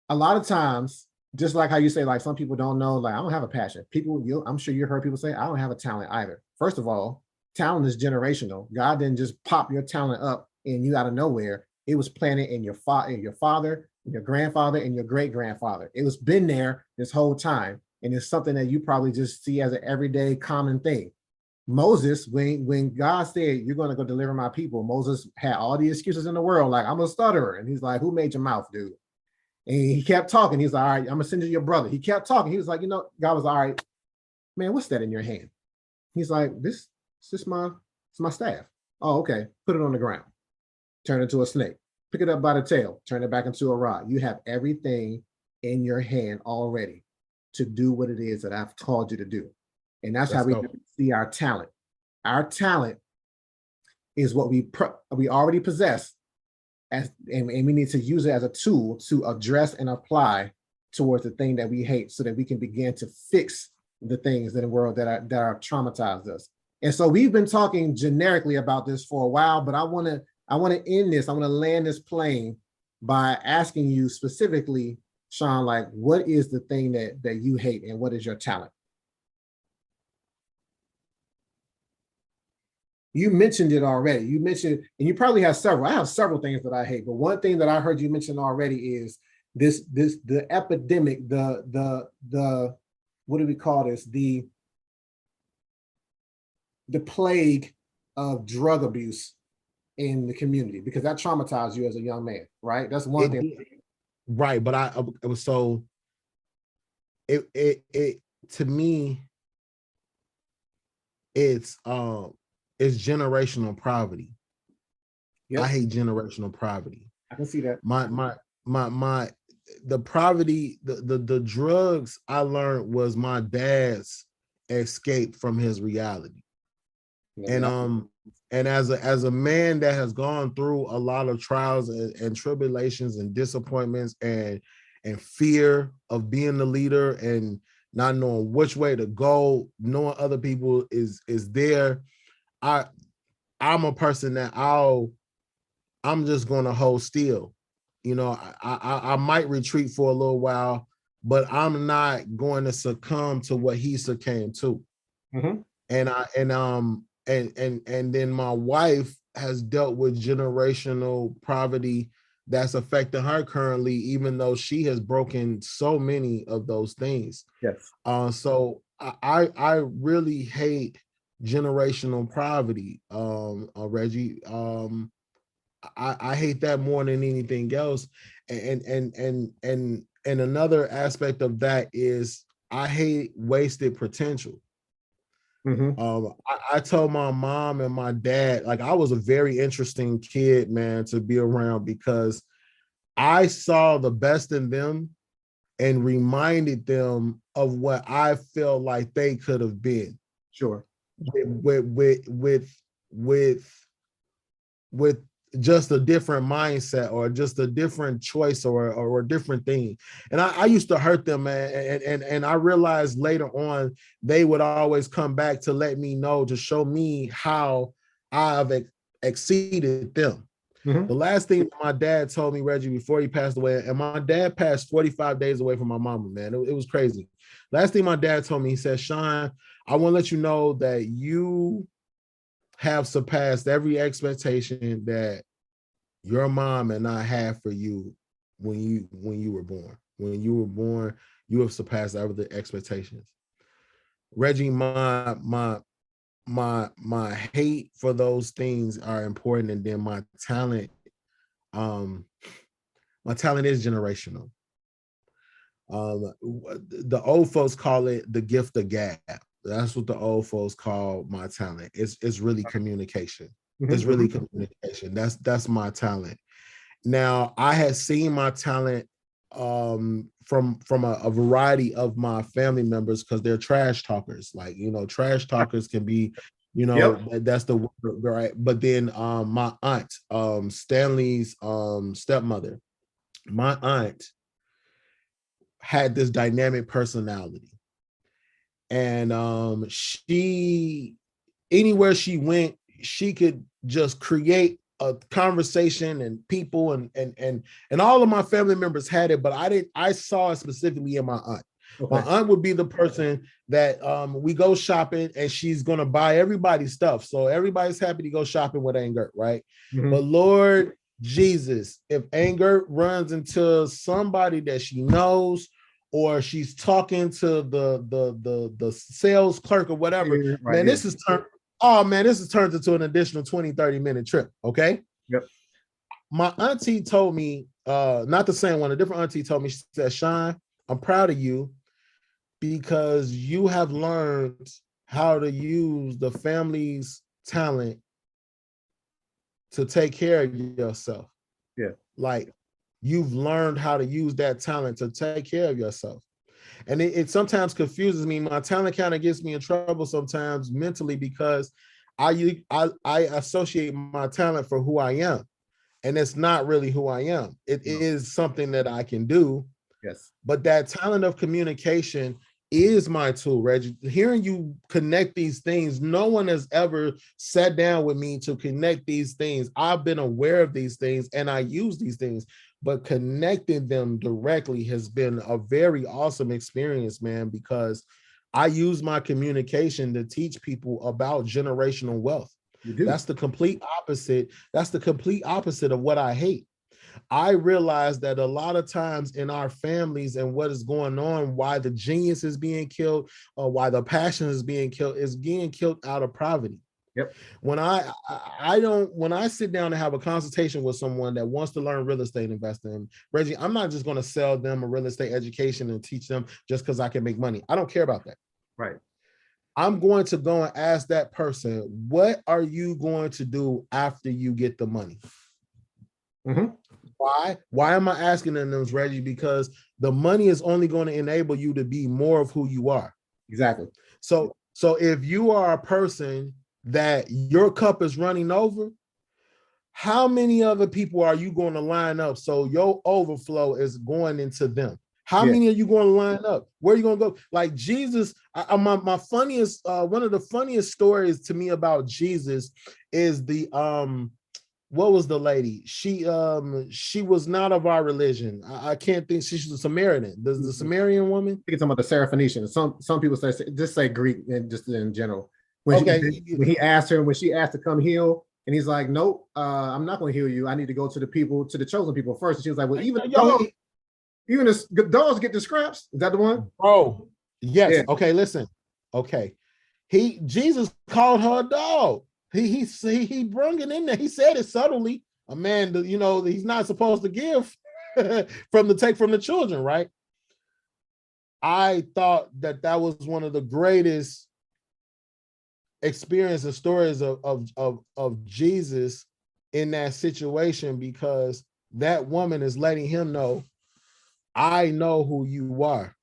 A lot of times, just like how you say, like, some people don't know, like, I don't have a passion. I'm sure you heard people say, I don't have a talent either. First of all, talent is generational. God didn't just pop your talent up and you out of nowhere. It was planted in your father, your grandfather, and your great-grandfather. It was been there this whole time. And it's something that you probably just see as an everyday common thing. Moses, when God said, you're going to go deliver my people, Moses had all the excuses in the world, like, I'm a stutterer. And he's like, who made your mouth, dude? And he kept talking. He's like, all right, I'm going to send you your brother. He kept talking. He was like, God was all right, man, what's that in your hand? He's like, it's my staff. Oh, okay. Put it on the ground. Turn it into a snake. Pick it up by the tail. Turn it back into a rod. You have everything in your hand already to do what it is that I've called you to do. And that's how we see our talent. Our talent is what we already possess, and we need to use it as a tool to address and apply towards the thing that we hate, so that we can begin to fix the things in the world that are traumatized us. And so we've been talking generically about this for a while, but I want to end this. I want to land this plane by asking you specifically, Sean, like, what is the thing that you hate, and what is your talent? You mentioned it already. You mentioned, and you probably have several. I have several things that I hate, but one thing that I heard you mention already is the epidemic, the what do we call this? The plague of drug abuse in the community, because that traumatized you as a young man, right? That's one thing. Right, but it was so it to me, it's generational poverty. Yep. I hate generational poverty. I can see that. The poverty, the drugs I learned was my dad's escape from his reality. Yeah. And as a man that has gone through a lot of trials and tribulations and disappointments and fear of being the leader and not knowing which way to go, knowing other people is there, I'm a person that I'm just going to hold still, I might retreat for a little while, but I'm not going to succumb to what he succumbed to. Mm-hmm. And then my wife has dealt with generational poverty that's affecting her currently, even though she has broken so many of those things. Yes. So I really hate generational poverty, Reggie. I hate that more than anything else. And another aspect of that is I hate wasted potential. Mm-hmm. I told my mom and my dad, like, I was a very interesting kid, man, to be around, because I saw the best in them and reminded them of what I felt like they could have been. Sure. With just a different mindset, or just a different choice, or a different thing. And I used to hurt them, man. And I realized later on, they would always come back to let me know, to show me how I've exceeded them. Mm-hmm. The last thing my dad told me, Reggie, before he passed away, and my dad passed 45 days away from my mama, man. It was crazy. Last thing my dad told me, he said, Sean, I want to let you know that you have surpassed every expectation that your mom and I had for you when you were born. When you were born, you have surpassed every the expectations. Reggie, my hate for those things are important, and then my talent is generational. The old folks call it the gift of gab. That's what the old folks call my talent. It's really communication. It's Mm-hmm. really communication. That's my talent. Now, I had seen my talent from a variety of my family members, because they're trash talkers. Like, trash talkers can be, Yep. that's the word, right? But then my aunt, Stanley's stepmother, my aunt had this dynamic personality. And she, anywhere she went, she could just create a conversation, and people and all of my family members had it, but I saw it specifically in my aunt. Okay. My aunt would be the person that we go shopping, and she's gonna buy everybody's stuff, so everybody's happy to go shopping with Anger, right? Mm-hmm. But Lord Jesus, if Anger runs into somebody that she knows, or she's talking to the sales clerk or whatever, Right, man, yeah. this is turned into an additional 20-30 minute trip. Okay. Yep. My auntie told me, not the same one, a different auntie told me, she said, Sean, I'm proud of you, because you have learned how to use the family's talent to take care of yourself. Yeah. Like, you've learned how to use that talent to take care of yourself. And it sometimes confuses me. My talent kind of gets me in trouble sometimes mentally, because I associate my talent for who I am, and it's not really who I am. It is something that I can do. Yes. But that talent of communication is my tool, Reggie. Hearing you connect these things, no one has ever sat down with me to connect these things. I've been aware of these things and I use these things, but connecting them directly has been a very awesome experience, man, because I use my communication to teach people about generational wealth. You do. That's the complete opposite. That's the complete opposite of what I hate. I realized that a lot of times in our families and what is going on, why the genius is being killed, or why the passion is being killed out of poverty. Yep. When I sit down and have a consultation with someone that wants to learn real estate investing, Reggie, I'm not just going to sell them a real estate education and teach them just because I can make money. I don't care about that. Right. I'm going to go and ask that person, what are you going to do after you get the money? Mm-hmm. Why am I asking them this, Reggie? Because the money is only going to enable you to be more of who you are. Exactly. So if you are a person that your cup is running over, how many other people are you going to line up so your overflow is going into them? How many are you going to line up? Where are you going to go? Like Jesus, my funniest, one of the funniest stories to me about Jesus is the what was the lady? She was not of our religion. I can't think. She's a Samaritan. The Mhm. Samaritan woman. I think it's about the Seraphonician. Some people say just say Greek and just in general. Okay. When he asked her, when she asked to come heal, and he's like, "Nope, I'm not going to heal you. I need to go to the people, to the chosen people first." And she was like, "Well, Yo, even the dogs get the scraps." Is that the one? bro. Yes. Yeah, Okay. Listen. Okay. Jesus called her a dog. He brung it in there. He said it subtly. A man, he's not supposed to give take from the children, right? I thought that was one of the greatest experience and stories of Jesus in that situation, because that woman is letting him know, I know who you are.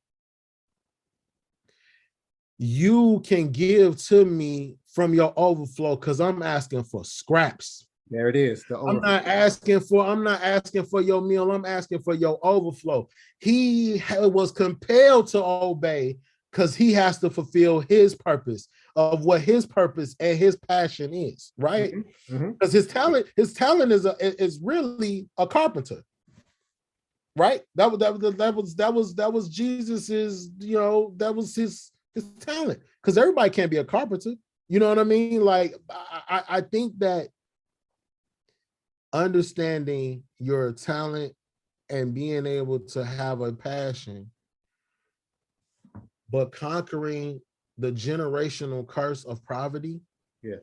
You can give to me from your overflow, because I'm asking for scraps. there it is. I'm not asking for your meal. I'm asking for your overflow. He was compelled to obey because he has to fulfill his purpose of what his purpose and his passion is, right? Because his talent is really a carpenter, right? That was Jesus's, that was his talent. Because everybody can't be a carpenter. You know what I mean? Like I think that understanding your talent and being able to have a passion, but conquering the generational curse of poverty, Yeah,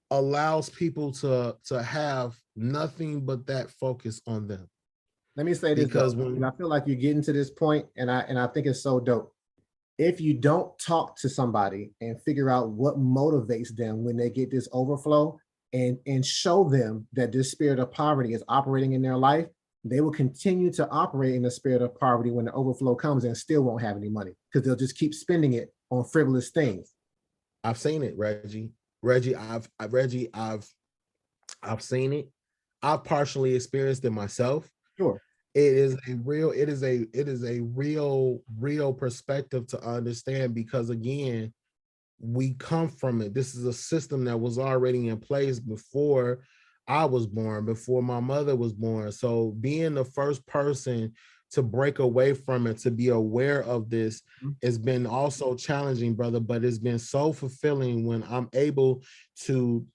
allows people to have nothing but that focus on them. let me say this Because though, and when I feel like you're getting to this point, and I think it's so dope. If you don't talk to somebody and figure out what motivates them when they get this overflow, and show them that this spirit of poverty is operating in their life, they will continue to operate in the spirit of poverty when the overflow comes, and still won't have any money because they'll just keep spending it on frivolous things. I've seen it, Reggie, I've seen it. I've partially experienced it myself. Sure. It is a real perspective to understand, because again, we come from it. This is a system that was already in place before I was born, before my mother was born. So being the first person to break away from it, to be aware of this, has been also challenging, brother, but it's been so fulfilling when I'm able to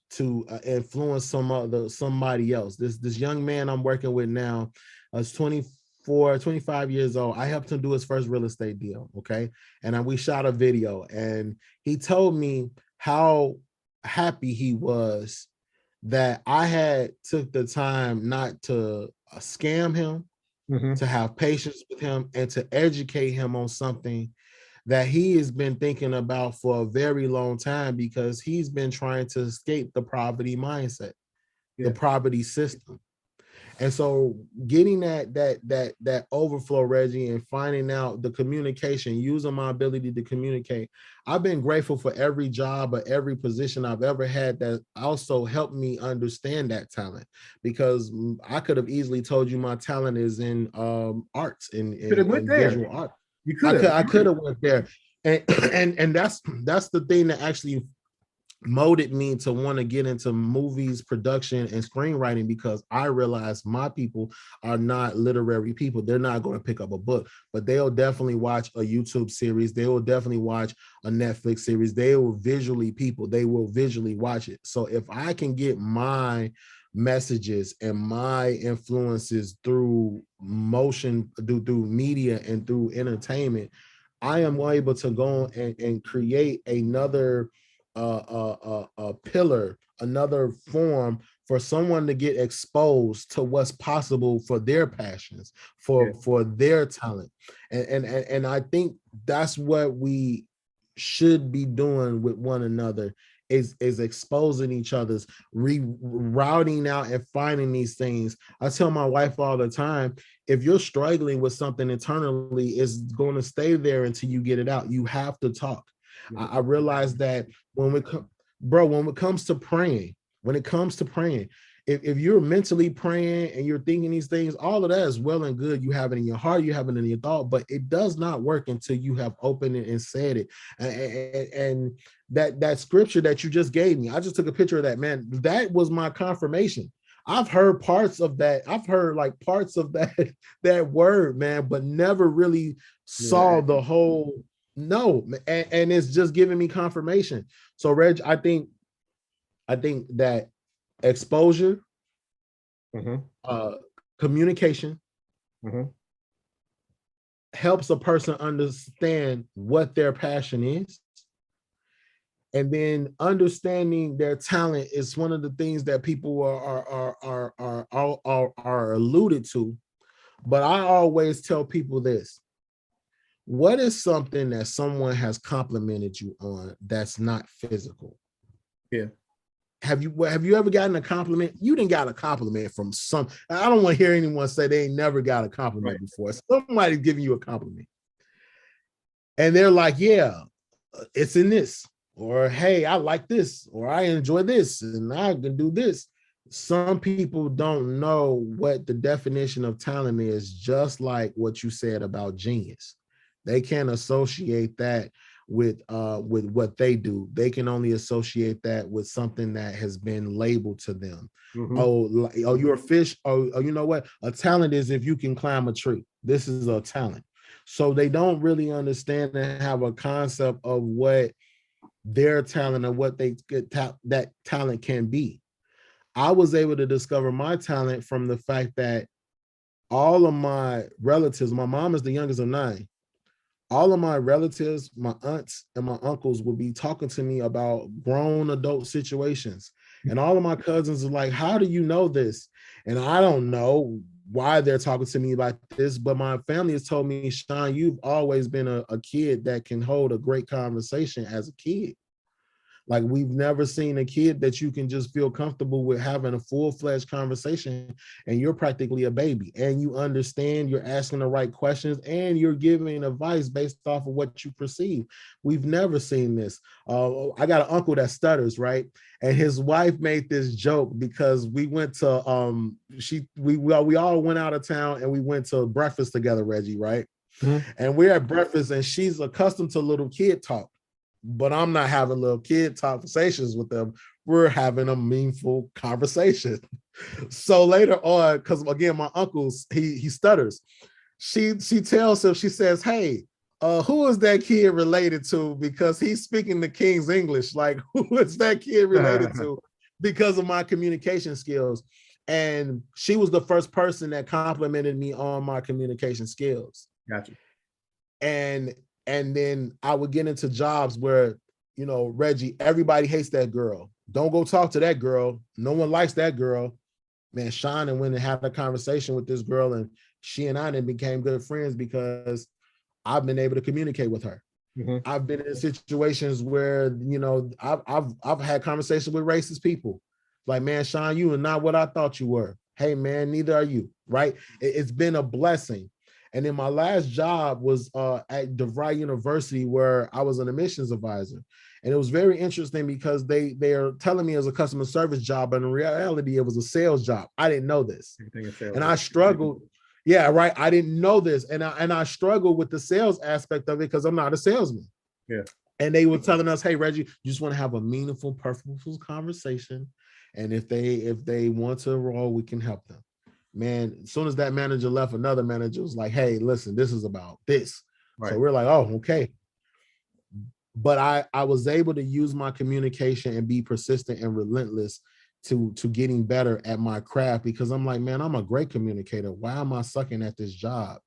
influence somebody else. This young man I'm working with now is 25 years old. I helped him do his first real estate deal. Okay. And we shot a video, and he told me how happy he was that I had took the time not to scam him, to have patience with him, and to educate him on something that he has been thinking about for a very long time, because he's been trying to escape the poverty mindset, the Yeah. poverty system. And so getting that overflow, Reggie, and finding out the communication, using my ability to communicate. I've been grateful for every job or every position I've ever had that also helped me understand that talent, because I could have easily told you my talent is in arts, Could have went in there. visual art. You could have. I could have went there. And and that's the thing that actually molded me to want to get into movies production and screenwriting, because I realized my people are not literary people. They're not going to pick up a book, but they'll definitely watch a YouTube series. They will definitely watch a Netflix series. They will visually watch it. So if I can get my messages and my influences through motion, through media and through entertainment, I am able to go and create another a pillar, another form for someone to get exposed to what's possible for their passions, for their talent. And I think that's what we should be doing with one another, is exposing each other's, rerouting out and finding these things. I tell my wife all the time, if you're struggling with something internally, it's going to stay there until you get it out. You have to talk. I realized that when it comes to praying, if you're mentally praying and you're thinking these things, all of that is well and good. You have it in your heart, you have it in your thought, but it does not work until you have opened it and said it. And that scripture that you just gave me, I just took a picture of that, man. That was my confirmation. I've heard parts of that. I've heard like parts of that word, man, but never really saw the whole. No, and it's just giving me confirmation. So, Reg, I think that exposure, communication helps a person understand what their passion is. And then understanding their talent is one of the things that people are alluded to. But I always tell people this: what is something that someone has complimented you on that's not physical? Yeah. Have you ever gotten a compliment? You didn't got a compliment from some. I don't want to hear anyone say they ain't never got a compliment before. Somebody's giving you a compliment, and they're like, "Yeah, it's in this," or "Hey, I like this," or "I enjoy this," and "I can do this." Some people don't know what the definition of talent is, just like what you said about genius. They can't associate that with what they do. They can only associate that with something that has been labeled to them. Oh, you're a fish. Oh, you know what? A talent is if you can climb a tree. This is a talent. So they don't really understand and have a concept of what their talent and what they get that talent can be. I was able to discover my talent from the fact that all of my relatives, my mom is the youngest of 9. All of my relatives, my aunts and my uncles would be talking to me about grown adult situations. And all of my cousins are like, "How do you know this?" And I don't know why they're talking to me like this, but my family has told me, "Sean, you've always been a kid that can hold a great conversation as a kid." Like, we've never seen a kid that you can just feel comfortable with having a full-fledged conversation, and you're practically a baby, and you understand, you're asking the right questions, and you're giving advice based off of what you perceive. We've never seen this. I got an uncle that stutters, right? And his wife made this joke because we went to we all went out of town and we went to breakfast together, Reggie, right? And we're at breakfast and she's accustomed to little kid talk. But I'm not having little kid conversations with them. We're having a meaningful conversation. So later on, because again, my uncle's he stutters. She tells him, she says, "Hey, who is that kid related to? Because he's speaking the King's English. Like, who is that kid related to?" Because of my communication skills. And she was the first person that complimented me on my communication skills. Gotcha. And then I would get into jobs where, Reggie, everybody hates that girl. Don't go talk to that girl. No one likes that girl. Man, Sean and went and had a conversation with this girl, and she and I then became good friends because I've been able to communicate with her. I've been in situations where, I've had conversations with racist people. Like, "Man, Sean, you are not what I thought you were. Hey, man, neither are you." Right? It's been a blessing. And then my last job was at DeVry University, where I was an admissions advisor. And it was very interesting because they are telling me it was a customer service job, but in reality, it was a sales job. I didn't know this. And I struggled. Yeah, right. I didn't know this. And I struggled with the sales aspect of it because I'm not a salesman. Yeah. And they were telling us, "Hey, Reggie, you just want to have a meaningful, purposeful conversation. And if they want to roll, we can help them." Man, as soon as that manager left, another manager was like, "Hey, listen, this is about this." Right. So we're like, "Oh, okay." But I was able to use my communication and be persistent and relentless to getting better at my craft, because I'm like, man, I'm a great communicator. Why am I sucking at this job?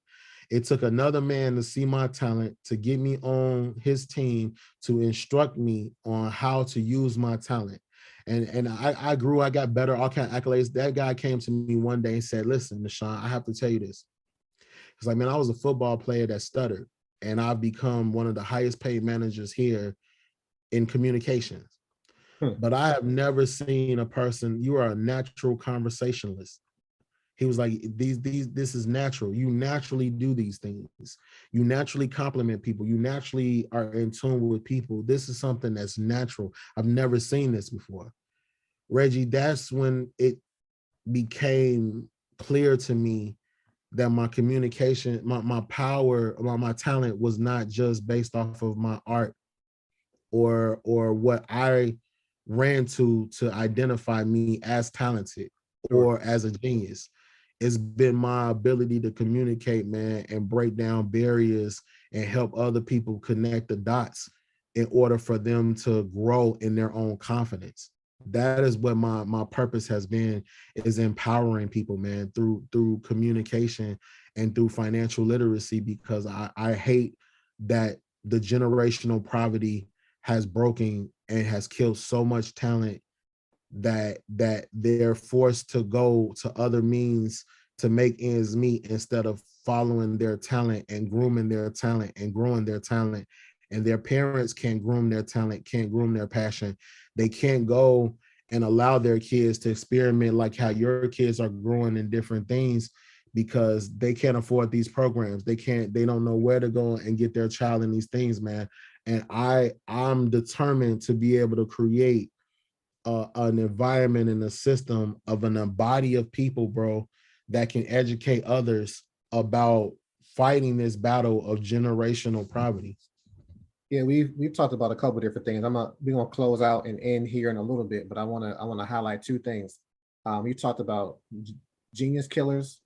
It took another man to see my talent, to get me on his team, to instruct me on how to use my talent. And I grew, I got better, all kind of accolades. That guy came to me one day and said, "Listen, Nashon, I have to tell you this." It's like, "Man, I was a football player that stuttered, and I've become one of the highest paid managers here in communications. But I have never seen a person, you are a natural conversationalist." He was like, this is natural. You naturally do these things. You naturally compliment people. You naturally are in tune with people. This is something that's natural. I've never seen this before. Reggie, that's when became clear to me that my communication, my power, my talent was not just based off of my art or what I ran to identify me as talented Sure. or as a genius. It's been my ability to communicate, man, and break down barriers and help other people connect the dots in order for them to grow in their own confidence. That is what my purpose has been, is empowering people, man, through communication and through financial literacy, because I hate that the generational poverty has broken and has killed so much talent that they're forced to go to other means to make ends meet instead of following their talent and grooming their talent and growing their talent. And their parents can't groom their talent, can't groom their passion. They can't go and allow their kids to experiment like how your kids are growing in different things, because they can't afford these programs. They don't know where to go and get their child in these things, man. And I'm determined to be able to create an environment and a system of a body of people, bro, that can educate others about fighting this battle of generational poverty. Yeah, we've talked about a couple of different things. We're gonna close out and end here in a little bit, but I wanna highlight two things. You talked about genius killers,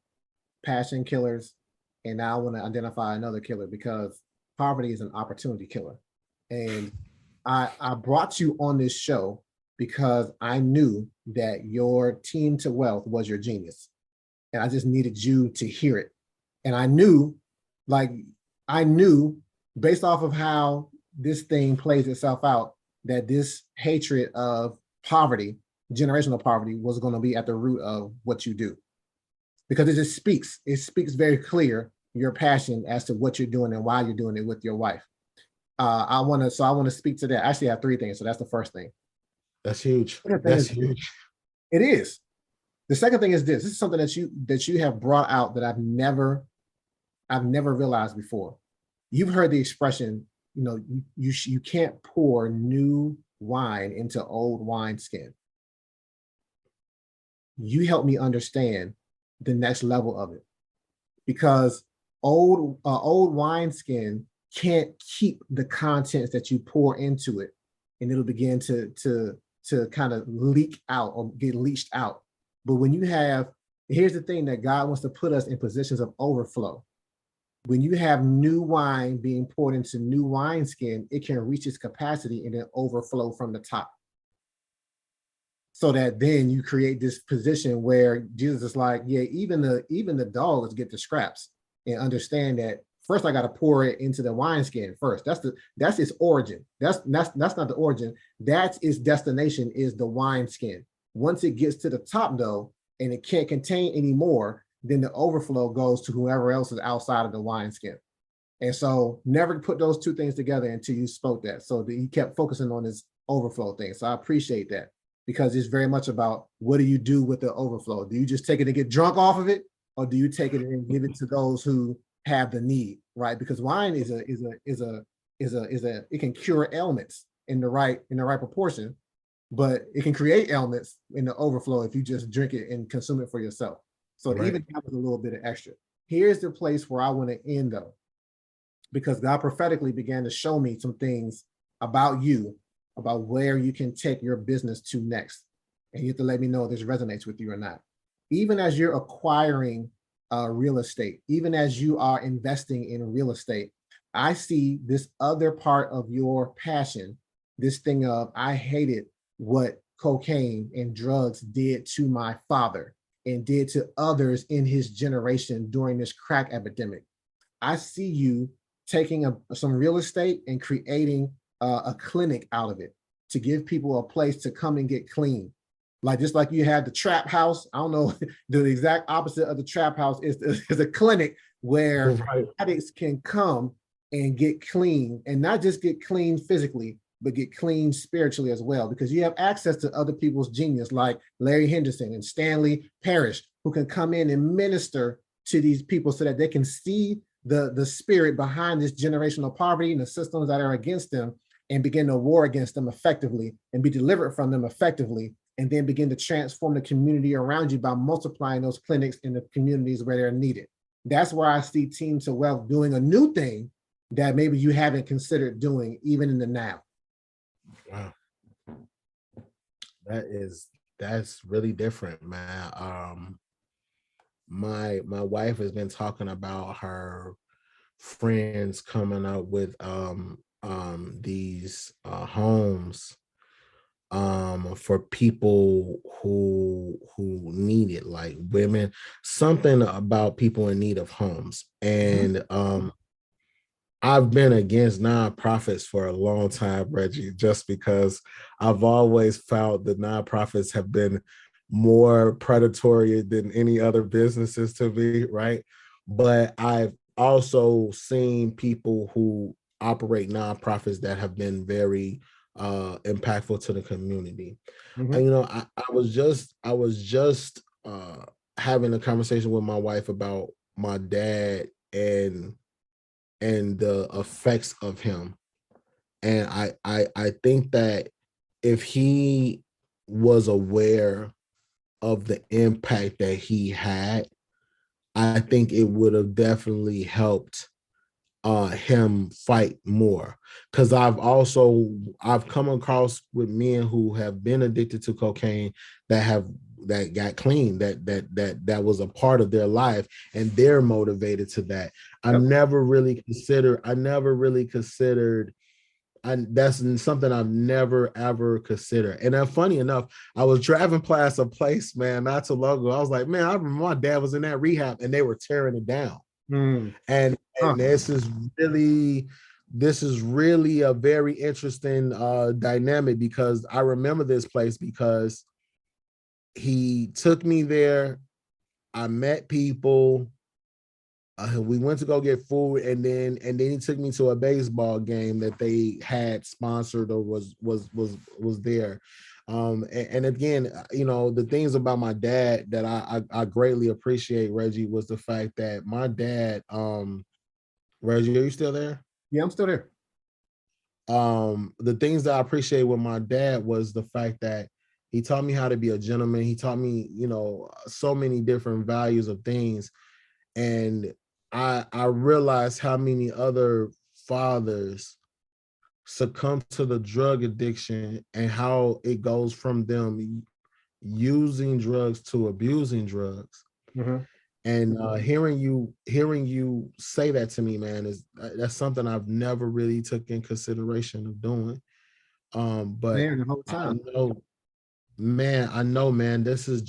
passion killers, and now I want to identify another killer, because poverty is an opportunity killer. And I brought you on this show because I knew that your team to wealth was your genius. And I just needed you to hear it. And like, I knew based off of how this thing plays itself out, that this hatred of poverty, generational poverty, was going to be at the root of what you do. Because it speaks very clear your passion as to what you're doing and why you're doing it with your wife. I want to speak to that. I actually have three things. So that's the first thing. That's huge. That's huge. It is. The second thing is this. This is something that you have brought out that I've never realized before. You've heard the expression, you can't pour new wine into old wineskin. You help me understand the next level of it, because old wineskin can't keep the contents that you pour into it, and it'll begin to kind of leak out or get leached out. But when you have, here's the thing, that God wants to put us in positions of overflow. When you have new wine being poured into new wineskin, it can reach its capacity and then overflow from the top. So that then you create this position where Jesus is like, yeah, even the dogs get the scraps, and understand that first I got to pour it into the wineskin first. That's its origin. That's not the origin. That's its destination, is the wineskin. Once it gets to the top though, and it can't contain anymore, then the overflow goes to whoever else is outside of the wineskin. And so never put those two things together until you spoke that. So that he kept focusing on this overflow thing. So I appreciate that, because it's very much about, what do you do with the overflow? Do you just take it and get drunk off of it, or do you take it and give it to those who have the need, right? Because wine it can cure ailments in the right proportion, but it can create ailments in the overflow if you just drink it and consume it for yourself. So it even happens a little bit of extra. Here's the place where I want to end though, because God prophetically began to show me some things about you, about where you can take your business to next. And you have to let me know if this resonates with you or not. Even as you're acquiring real estate, even as you are investing in real estate, I see this other part of your passion, this thing of, I hated what cocaine and drugs did to my father and did to others in his generation during this crack epidemic. I see you taking some real estate and creating a clinic out of it, to give people a place to come and get clean. Like, just like you had the trap house, I don't know, the exact opposite of the trap house is a clinic where addicts can come and get clean, and not just get clean physically, but get clean spiritually as well, because you have access to other people's genius like Larry Henderson and Stanley Parrish, who can come in and minister to these people so that they can see the spirit behind this generational poverty and the systems that are against them, and begin to war against them effectively and be delivered from them effectively, and then begin to transform the community around you by multiplying those clinics in the communities where they're needed. That's where I see Team to Wealth doing a new thing that maybe you haven't considered doing even in the now. Wow. That's really different, man. My wife has been talking about her friends coming up with these homes for people who need it, like women, something about people in need of homes. And I've been against nonprofits for a long time, Reggie, just because I've always felt that nonprofits have been more predatory than any other businesses to me, right? But I've also seen people who operate nonprofits that have been very impactful to the community. And, you know, I was just having a conversation with my wife about my dad and the effects of him. And I think that if he was aware of the impact that he had, I think it would have definitely helped him fight more. Because I've come across with men who have been addicted to cocaine that got clean, that was a part of their life, and they're motivated to that. I never really considered and that's something I've never ever considered. And then funny enough, I was driving past a place, man, not too long ago. I was like, man, I remember my dad was in that rehab and they were tearing it down. And this is really a very interesting dynamic, because I remember this place because he took me there. I met people. We went to go get food, and then he took me to a baseball game that they had sponsored or was there. And again, you know, the things about my dad that I greatly appreciate, Reggie, was the fact that my dad, Reggie, are you still there? Yeah, I'm still there. The things that I appreciate with my dad was the fact that he taught me how to be a gentleman. He taught me, you know, so many different values of things. And I realized how many other fathers succumb to the drug addiction and how it goes from them using drugs to abusing drugs. And hearing you say that to me, man, that's something I've never really took in consideration of doing. But Man, the whole time. I know, man, this is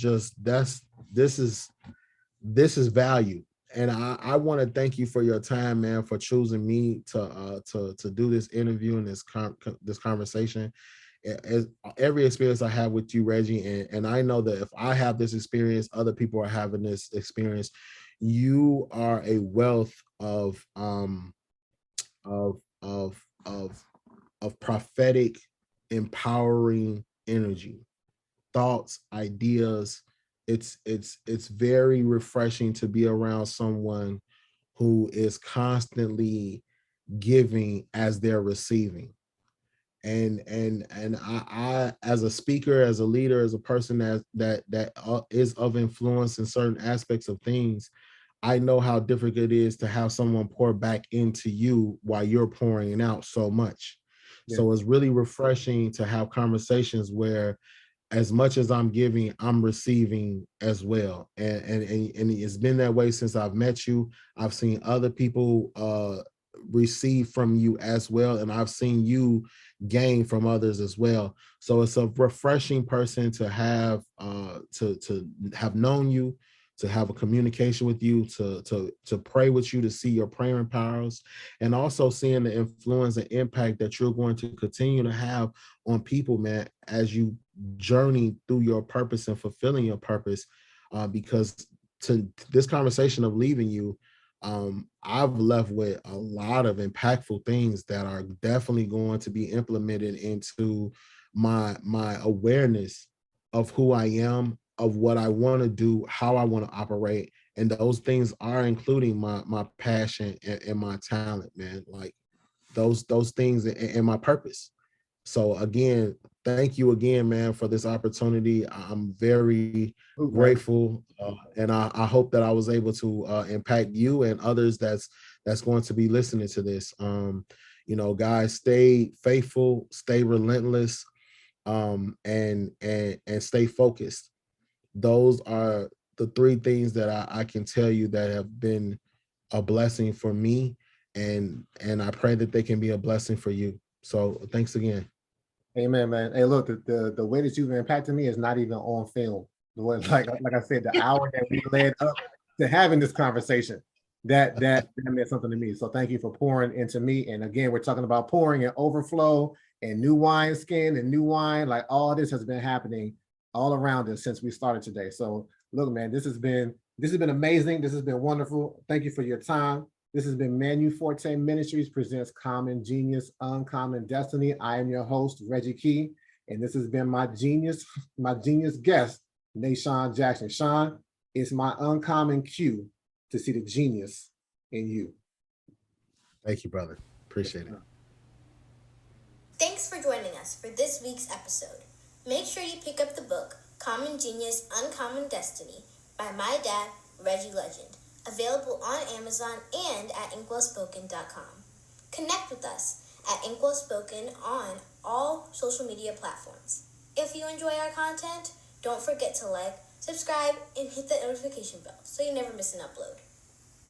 value. And I want to thank you for your time, man, for choosing me to do this interview and this conversation. As every experience I have with you, Reggie, and I know that if I have this experience, other people are having this experience. You are a wealth of of of of of prophetic, empowering energy, thoughts, ideas. It's very refreshing to be around someone who is constantly giving as they're receiving. And I as a speaker, as a leader, as a person that is of influence in certain aspects of things, I know how difficult it is to have someone pour back into you while you're pouring out so much. So it's really refreshing to have conversations where as much as I'm giving, I'm receiving as well. And it's been that way since I've met you. I've seen other people receive from you as well, and I've seen you gain from others as well. So it's a refreshing person to have to have known you, to have a communication with you, to pray with you, to see your praying powers, and also seeing the influence and impact that you're going to continue to have on people, man, as you journey through your purpose and fulfilling your purpose. Because to this conversation of leaving you, I've left with a lot of impactful things that are definitely going to be implemented into my awareness of who I am, of what I want to do, how I want to operate. And those things are including my passion and my talent, man. Like those things and my purpose. So again, thank you again, man, for this opportunity. I'm very grateful, and I hope that I was able to impact you and others that's going to be listening to this. Guys, stay faithful, stay relentless, and stay focused. Those are the three things that I can tell you that have been a blessing for me, and I pray that they can be a blessing for you. So thanks again. Amen, man. Hey, look, the way that you've impacted me is not even on film. The way, like I said, the hour that we led up to having this conversation, that meant something to me. So thank you for pouring into me. And again, we're talking about pouring and overflow and new wine skin and new wine. Like all this has been happening all around us since we started today. So look, man, this has been amazing. This has been wonderful. Thank you for your time. This has been Manu Forti Ministries presents Common Genius, Uncommon Destiny. I am your host, Reggie Key, and this has been my genius guest, Nashon Jackson. Sean, it's my uncommon cue to see the genius in you. Thank you, brother. Appreciate it. Thanks for joining us for this week's episode. Make sure you pick up the book, Common Genius, Uncommon Destiny, by my dad, Reggie Legend. Available on Amazon and at inkwellspoken.com. Connect with us at inkwellspoken on all social media platforms. If you enjoy our content, don't forget to like, subscribe, and hit the notification bell so you never miss an upload.